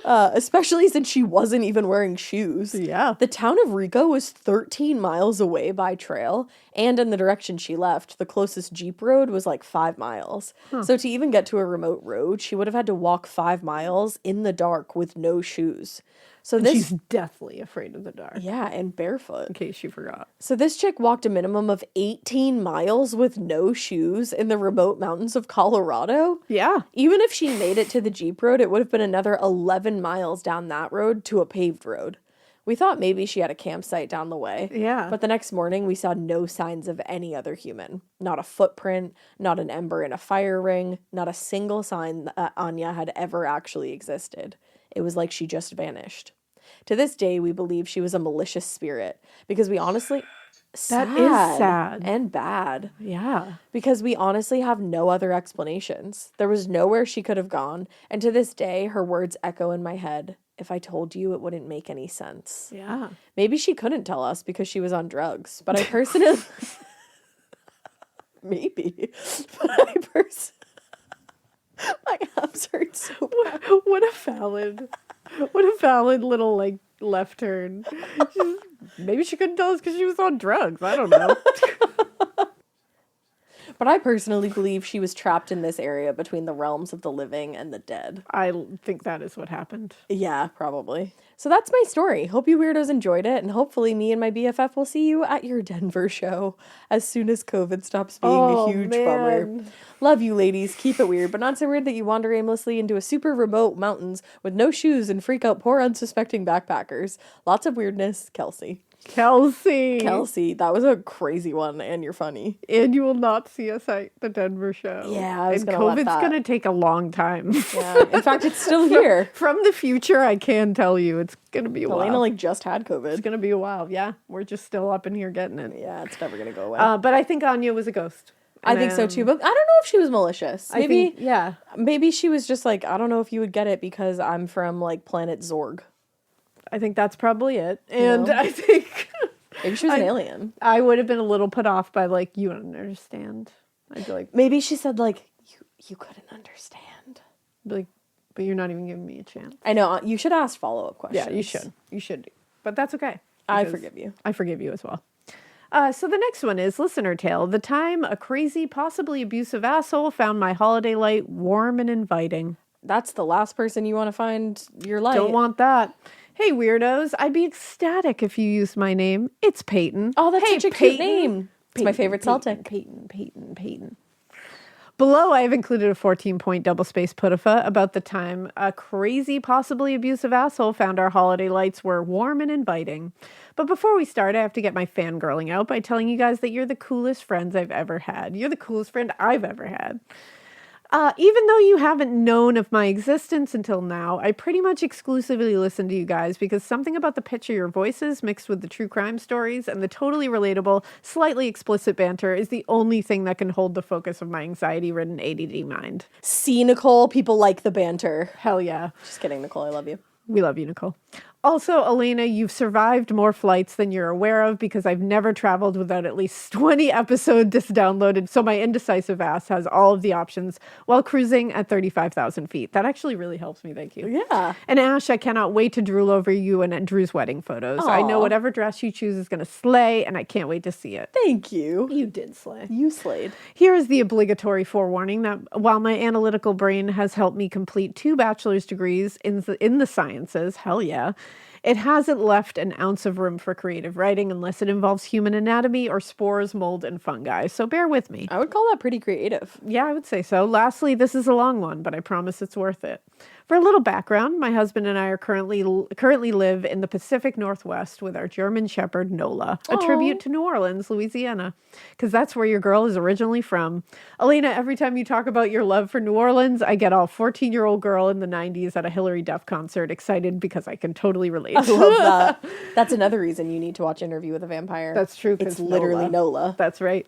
Especially since she wasn't even wearing shoes. Yeah. The town of Rico was 13 miles away by trail, and in the direction she left, the closest Jeep road was like 5 miles. So to even get to a remote road, she would have had to walk 5 miles in the dark with no shoes. So this, She's deathly afraid of the dark. yeah, and barefoot. In case you forgot. So this chick walked a minimum of 18 miles with no shoes in the remote mountains of Colorado. Yeah. Even if she made it to the Jeep road, it would have been another 11 miles down that road to a paved road. We thought maybe she had a campsite down the way. Yeah. But the next morning, we saw no signs of any other human. Not a footprint, not an ember in a fire ring, not a single sign that Anya had ever actually existed. It was like she just vanished. To this day, we believe she was a malicious spirit because we honestly... That is sad. And bad. Yeah. Because we honestly have no other explanations. There was nowhere she could have gone, and to this day, her words echo in my head. If I told you, it wouldn't make any sense. Yeah. Maybe she couldn't tell us because she was on drugs, but I personally... Maybe. But I personally... My abs hurt so bad. What a valid little, like, left turn. Maybe she couldn't tell us because she was on drugs. I don't know. But I personally believe she was trapped in this area between the realms of the living and the dead. I think that is what happened. Yeah, probably. So that's my story. Hope you weirdos enjoyed it, and hopefully me and my BFF will see you at your Denver show as soon as COVID stops being a huge bummer. Love you, ladies. Keep it weird, but not so weird that you wander aimlessly into a super remote mountains with no shoes and freak out poor unsuspecting backpackers. Lots of weirdness, Kelsey. Kelsey, that was a crazy one, and you're funny. and you will not see us at the Denver show. Yeah, I was and gonna let COVID's that. gonna take a long time. Yeah, in fact, it's still here. From the future, I can tell you it's gonna be a Alaina while. just had COVID. It's gonna be a while. Yeah, we're just still up in here getting it. Yeah, it's never gonna go away. But I think Anya was a ghost. I think so too, but I don't know if she was malicious. Maybe, yeah. maybe she was just like, I don't know if you would get it because I'm from like planet Zorg. I think that's probably it. And know? I think Maybe she was an alien. I would have been a little put off by like, you don't understand. I'd be like, Maybe she said like, you couldn't understand. but you're not even giving me a chance. I know, you should ask follow-up questions. Yeah, you should. You should. But that's okay. I because forgive you. I forgive you as well. So the next one is listener tale. The time a crazy, possibly abusive asshole found my holiday light warm and inviting. That's the last person you want to find your light. Don't want that. Hey, weirdos. I'd be ecstatic if you used my name. It's Peyton. Oh, that's Hey, such a Peyton. cute name. It's my favorite Celtic. Peyton. Below, I have included a 14-point double-space put-a-fa about the time a crazy, possibly abusive asshole found our holiday lights were warm and inviting. But before we start, I have to get my fangirling out by telling you guys that you're the coolest friends I've ever had. You're the coolest friend I've ever had. Even though you haven't known of my existence until now, I pretty much exclusively listen to you guys because something about the pitch of your voices mixed with the true crime stories and the totally relatable, slightly explicit banter is the only thing that can hold the focus of my anxiety-ridden ADD mind. See, Nicole, people like the banter. Hell yeah. Just kidding, Nicole, I love you. We love you, Nicole. Also, Alaina, you've survived more flights than you're aware of because I've never traveled without at least 20 episodes downloaded, so my indecisive ass has all of the options while cruising at 35,000 feet. That actually really helps me, thank you. Yeah. And Ash, I cannot wait to drool over you and Drew's wedding photos. I know Aw. whatever dress you choose is going to slay, and I can't wait to see it. Thank you. You did slay. You slayed. Here is the obligatory forewarning that while my analytical brain has helped me complete 2 bachelor's degrees in the sciences, hell yeah, it hasn't left an ounce of room for creative writing unless it involves human anatomy or spores, mold, and fungi. So bear with me. I would call that pretty creative. Yeah, I would say so. Lastly, this is a long one, but I promise it's worth it. For a little background, my husband and I are currently live in the Pacific Northwest with our German Shepherd, Nola, a tribute to New Orleans, Louisiana, because that's where your girl is originally from. Alaina, every time you talk about your love for New Orleans, I get all 14-year-old girl in the 90s at a Hillary Duff concert excited because I can totally relate. I love that. That's another reason you need to watch Interview with a Vampire. That's true. It's literally Nola. That's right.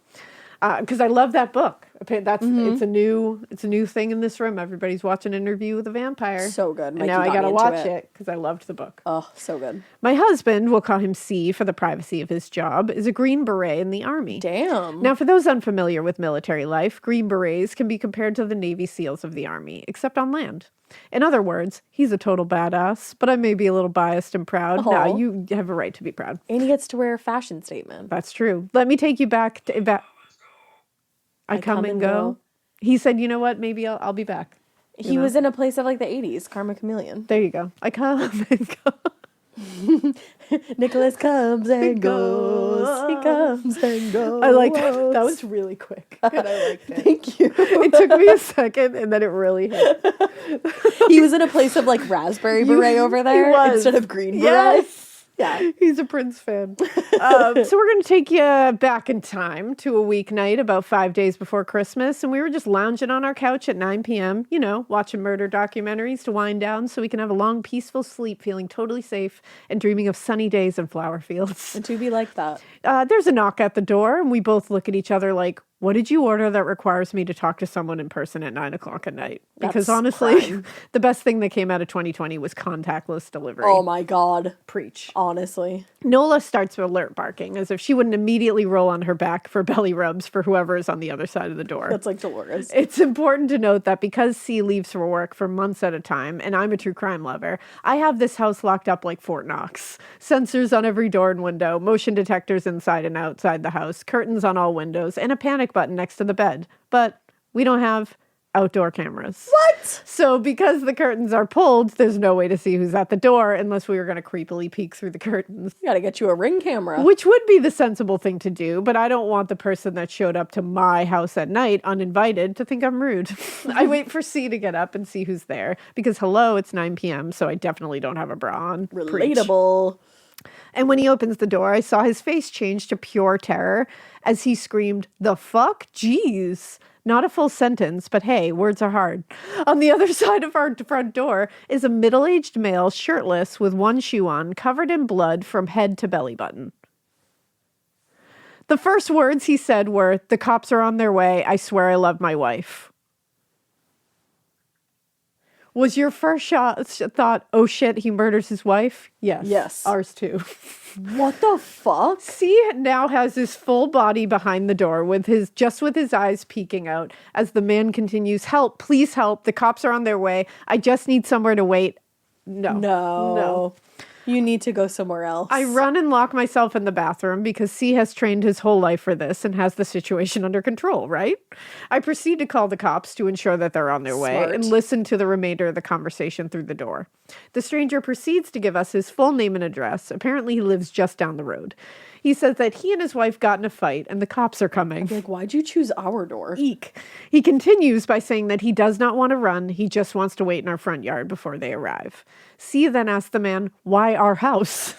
Because I love that book. It's a new thing in this room. Everybody's watching Interview with a Vampire. So good. And Mikey now I got gotta me into watch it. it because I loved the book. Oh, so good. My husband, we'll call him C for the privacy of his job, is a Green Beret in the Army. Damn. Now, for those unfamiliar with military life, Green Berets can be compared to the Navy SEALs of the Army, except on land. In other words, he's a total badass, but I may be a little biased and proud. Aw. No, you have a right to be proud. And he gets to wear a fashion statement. That's true. Let me take you back to... I come and go. He said, you know what? Maybe I'll be back. He was in a place of like the 80s, Karma Chameleon. There you go. I come and go. Nicholas comes and goes. He comes and goes. I like that. That was really quick. And I liked it. Thank you. It took me a second and then it really hit. He was in a place of like raspberry beret over there was. instead of green beret. Yes. Yeah. He's a Prince fan. So we're going to take you back in time to a weeknight about 5 days before Christmas. And we were just lounging on our couch at 9 p.m., watching murder documentaries to wind down so we can have a long, peaceful sleep, feeling totally safe and dreaming of sunny days and flower fields. And to be like that. There's a knock at the door and we both look at each other like, what did you order that requires me to talk to someone in person at 9 o'clock at night? Because That's honestly, crime. the best thing that came out of 2020 was contactless delivery. Oh my God. Preach. Honestly. Nola starts with alert barking as if she wouldn't immediately roll on her back for belly rubs for whoever is on the other side of the door. That's like Dolores. It's important to note that because C leaves for work for months at a time, and I'm a true crime lover, I have this house locked up like Fort Knox. Sensors on every door and window, motion detectors inside and outside the house, curtains on all windows, and a panic button next to the bed. But we don't have outdoor cameras. What? So because the curtains are pulled, there's no way to see who's at the door unless we were going to creepily peek through the curtains. You gotta get you a Ring camera. Which would be the sensible thing to do, but I don't want the person that showed up to my house at night uninvited to think I'm rude. I wait for C to get up and see who's there because hello, it's 9 p.m., so I definitely don't have a bra on. Preach. Relatable. And when he opens the door, I saw his face change to pure terror as he screamed, "The fuck? Jeez." Not a full sentence, but hey, words are hard. On the other side of our front door is a middle-aged male, shirtless, with one shoe on, covered in blood from head to belly button. The first words he said were, "The cops are on their way. I swear I love my wife." Was your first thought, oh shit, he murders his wife? Yes. Yes. Ours too. What the fuck? C now has his full body behind the door with his eyes peeking out as the man continues, "Help, please help. The cops are on their way. I just need somewhere to wait." No. You need to go somewhere else. I run and lock myself in the bathroom because C has trained his whole life for this and has the situation under control, right? I proceed to call the cops to ensure that they're on their way Smart. and listen to the remainder of the conversation through the door. The stranger proceeds to give us his full name and address. Apparently he lives just down the road. He says that he and his wife got in a fight and the cops are coming. Like, why'd you choose our door? Eek. He continues by saying that he does not want to run. He just wants to wait in our front yard before they arrive. C then asks the man, why our house?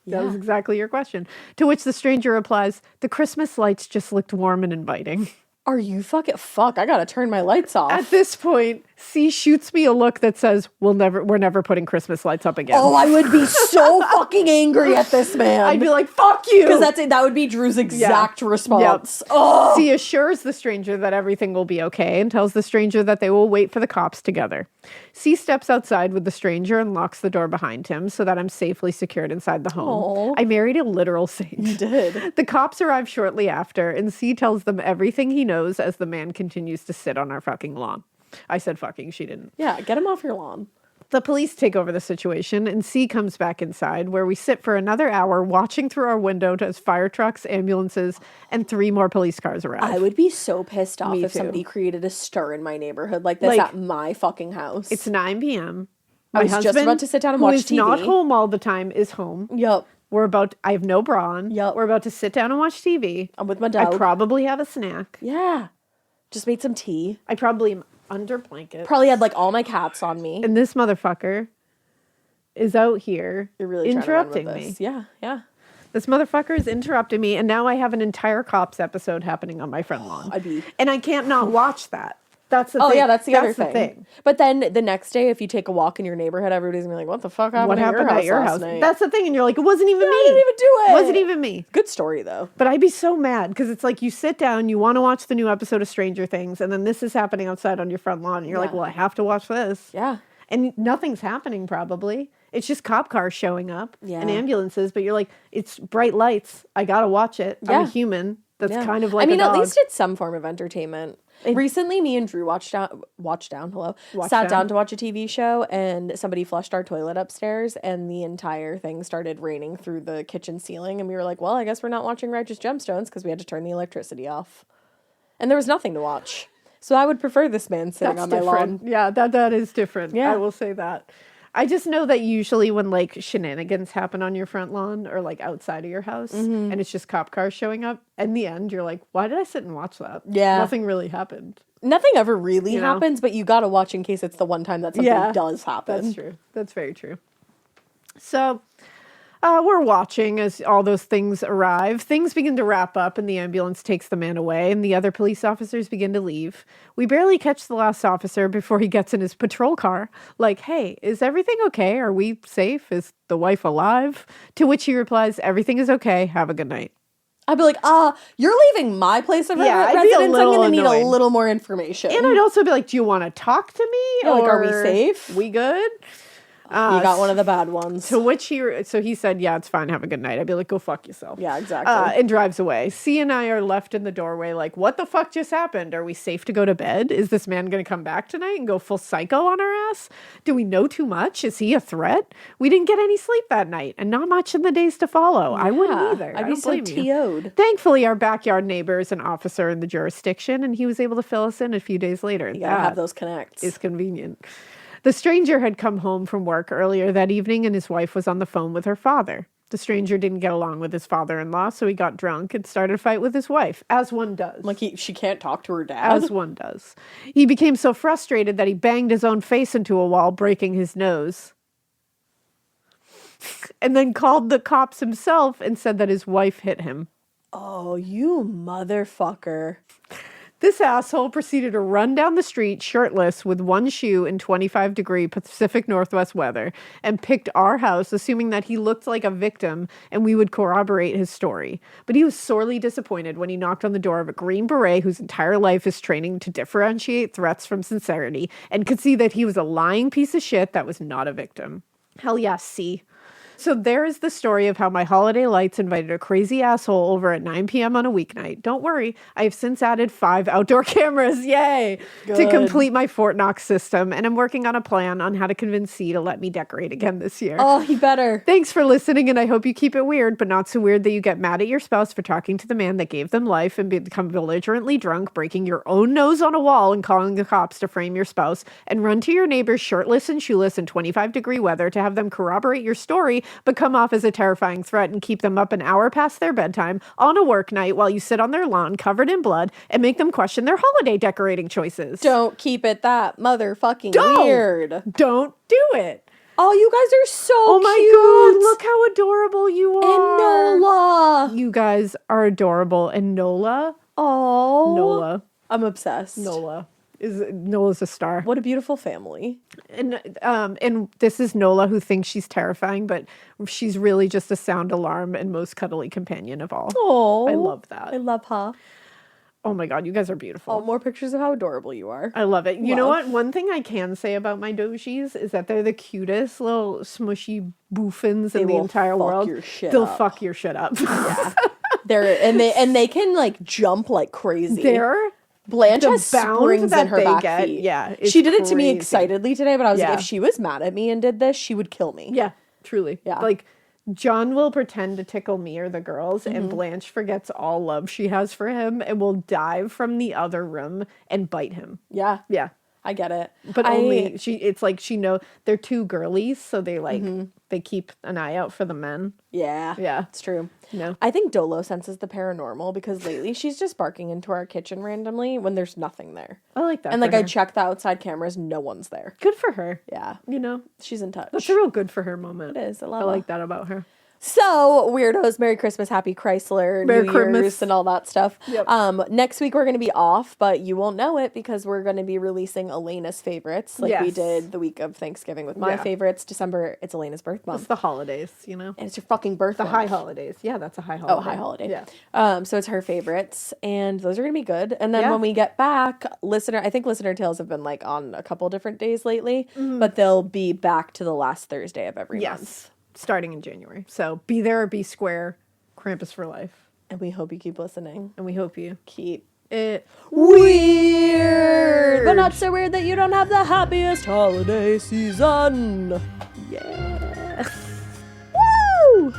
That was exactly your question. To which the stranger replies, the Christmas lights just looked warm and inviting. Are you fuck, I gotta turn my lights off. At this point, C shoots me a look that says, we're never putting Christmas lights up again. Oh, I would be so fucking angry at this man. I'd be like, fuck you. Because that would be Drew's exact response. Yep. Oh. C assures the stranger that everything will be okay and tells the stranger that they will wait for the cops together. C steps outside with the stranger and locks the door behind him so that I'm safely secured inside the home. Aw. I married a literal saint. You did. The cops arrive shortly after, and C tells them everything he knows as the man continues to sit on our fucking lawn. I said fucking, she didn't. Yeah, get him off your lawn. The police take over the situation, and C comes back inside, where we sit for another hour watching through our window as fire trucks, ambulances, and 3 more police cars arrive. I would be so pissed off Me if too. somebody created a stir in my neighborhood like this at my fucking house. It's 9 p.m. I was just about to sit down and watch who is TV. not home all the time, is home. Yup. I have no bra on. Yup. We're about to sit down and watch TV. I'm with my I dog. probably have a snack. Yeah. Just made some tea. I probably am under blanket. Probably had like all my cats on me. And this motherfucker is out here You're really interrupting trying to run me. with this. Yeah. This motherfucker is interrupting me, and now I have an entire Cops episode happening on my front lawn. And I can't not watch that. That's the thing. Oh yeah, that's the other the thing. But then the next day, if you take a walk in your neighborhood, everybody's gonna be like, "What the fuck happened, What happened at your last house? night?" That's the thing, and you're like, it wasn't even me. I didn't even do it. Wasn't even me. Good story though. But I'd be so mad because it's like you sit down, you want to watch the new episode of Stranger Things, and then this is happening outside on your front lawn, and you're like, well, I have to watch this. Yeah. And nothing's happening probably. It's just cop cars showing up and Yeah. ambulances, but you're like, it's bright lights. I gotta watch it. I'm a human. That's kind of like I mean, a dog. at least it's some form of entertainment. Recently, me and Drew sat down to watch a TV show, and somebody flushed our toilet upstairs, and the entire thing started raining through the kitchen ceiling, and we were like, well, I guess we're not watching Righteous Gemstones because we had to turn the electricity off. And there was nothing to watch. So I would prefer this man sitting on my lawn. Yeah, that is different. Yeah. I will say that. I just know that usually when like shenanigans happen on your front lawn or like outside of your house and it's just cop cars showing up, in the end you're like, why did I sit and watch that? Yeah. Nothing really happened. Nothing ever really You know? happens, but you gotta watch in case it's the one time that something does happen. That's true. That's very true. So we're watching as all those things arrive. Things begin to wrap up and the ambulance takes the man away and the other police officers begin to leave. We barely catch the last officer before he gets in his patrol car. Like, hey, is everything okay? Are we safe? Is the wife alive? To which he replies, everything is okay. Have a good night. I'd be like, you're leaving my place of Yeah, I'd be a residence. I'm little going to need annoyed. a little more information. And I'd also be like, do you want to talk to me? Yeah, like, are we safe? We good? You got one of the bad ones. To which he said, yeah, it's fine. Have a good night. I'd be like, go fuck yourself. Yeah, exactly. And drives away. C and I are left in the doorway like, what the fuck just happened? Are we safe to go to bed? Is this man going to come back tonight and go full psycho on our ass? Do we know too much? Is he a threat? We didn't get any sleep that night and not much in the days to follow. I wouldn't either. I'd I be don't so blame you. TO'd. Thankfully, our backyard neighbor is an officer in the jurisdiction and he was able to fill us in a few days later. You gotta have those connects. Is convenient. The stranger had come home from work earlier that evening and his wife was on the phone with her father. The stranger didn't get along with his father-in-law, so he got drunk and started a fight with his wife, as one does. Like she can't talk to her dad. As one does. He became so frustrated that he banged his own face into a wall, breaking his nose. And then called the cops himself and said that his wife hit him. Oh, you motherfucker. This asshole proceeded to run down the street shirtless with one shoe in 25-degree Pacific Northwest weather and picked our house, assuming that he looked like a victim and we would corroborate his story. But he was sorely disappointed when he knocked on the door of a Green Beret whose entire life is training to differentiate threats from sincerity and could see that he was a lying piece of shit that was not a victim. Hell yes, C. So there is the story of how my holiday lights invited a crazy asshole over at 9 p.m. on a weeknight. Don't worry, I have since added 5 outdoor cameras, yay, to complete my Fort Knox system, and I'm working on a plan on how to convince C to let me decorate again this year. Oh, he better. Thanks for listening, and I hope you keep it weird, but not so weird that you get mad at your spouse for talking to the man that gave them life and become belligerently drunk, breaking your own nose on a wall and calling the cops to frame your spouse, and run to your neighbors shirtless and shoeless in 25-degree weather to have them corroborate your story but come off as a terrifying threat and keep them up an hour past their bedtime on a work night while you sit on their lawn covered in blood and make them question their holiday decorating choices. Don't keep it that motherfucking weird. Don't do it. Oh, you guys are so Oh my cute. God, look how adorable you are. And Nola. You guys are adorable. And Nola? Oh. Nola. I'm obsessed. Nola's a star. What a beautiful family. And this is Nola, who thinks she's terrifying, but she's really just a sound alarm and most cuddly companion of all. Oh. I love that. I love her. Oh my God, you guys are beautiful. Oh, more pictures of how adorable you are. I love it. You know what? One thing I can say about my Dojis is that they're the cutest little smushy boofins in the entire world. They'll fuck your shit up. Yeah. They can like jump like crazy. Blanche has springs in her back feet. Yeah. She did it to me excitedly today, but I was like, Yeah. if she was mad at me and did this, she would kill me. Yeah, truly. Yeah. Like John will pretend to tickle me or the girls, and Blanche forgets all love she has for him and will dive from the other room and bite him. Yeah. Yeah. I get it. But it's like she know they're two girlies, so they like they keep an eye out for the men. Yeah. Yeah. It's true. No. I think Dolo senses the paranormal because lately she's just barking into our kitchen randomly when there's nothing there. I like that. And like for I her. check the outside cameras, no one's there. Good for her. Yeah. You know, She's in touch. that's a real good for her moment. It is. I love I her. like that about her. So, Weirdos, Merry Christmas, Happy Chrysler, Merry New Christmas. Year's, and all that stuff. Yep. Next week we're going to be off, but you won't know it because we're going to be releasing Alaina's favorites like we Yes. did the week of Thanksgiving with my Yeah. favorites. December, it's Alaina's birth It's month. the holidays, you know. And it's your fucking birth The month. high holidays. Yeah, that's a high holiday. Oh, high holiday. Yeah. So it's her favorites, and those are gonna be good. And then Yeah. when we get back, I think listener tales have been like on a couple different days lately, but they'll be back to the last Thursday of every month. Yes. Starting in January. So be there or be square. Krampus for life. And we hope you keep listening. And we hope you Keep it weird, but not so weird that you don't have the happiest holiday season. Yeah. Woo!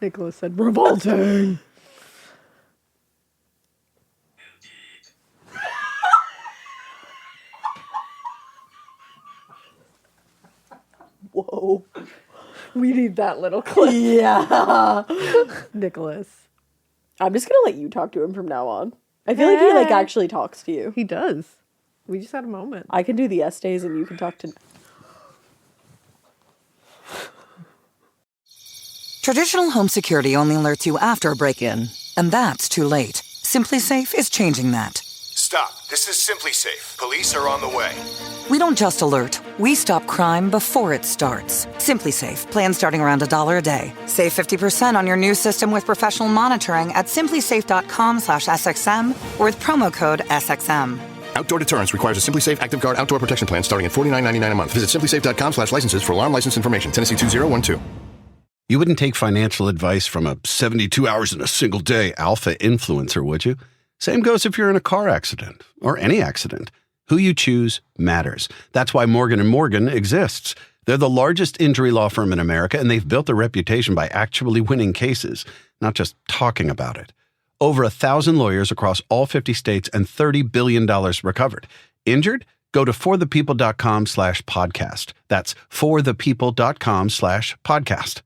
Nicholas said, revolting. Whoa. We need that little clip. Yeah. Nicholas. I'm just gonna let you talk to him from now on. I feel like he like Hey. actually talks to you. He does. We just had a moment. I can do the S days and you can talk to. Traditional home security only alerts you after a break-in, and that's too late. Simply Safe is changing that. Stop. This is Simply Safe. Police are on the way. We don't just alert, we stop crime before it starts. Simply Safe, plan starting around $1 a day. Save 50% on your new system with professional monitoring at simplysafe.com/SXM or with promo code SXM. Outdoor deterrence requires a Simply Safe Active Guard outdoor protection plan starting at $49.99 a month. Visit simplysafe.com/licenses for alarm license information. Tennessee 2012. You wouldn't take financial advice from a 72 hours in a single day alpha influencer, would you? Same goes if you're in a car accident or any accident. Who you choose matters. That's why Morgan & Morgan exists. They're the largest injury law firm in America, and they've built a reputation by actually winning cases, not just talking about it. Over 1,000 lawyers across all 50 states and $30 billion recovered. Injured? Go to forthepeople.com/podcast. That's forthepeople.com/podcast.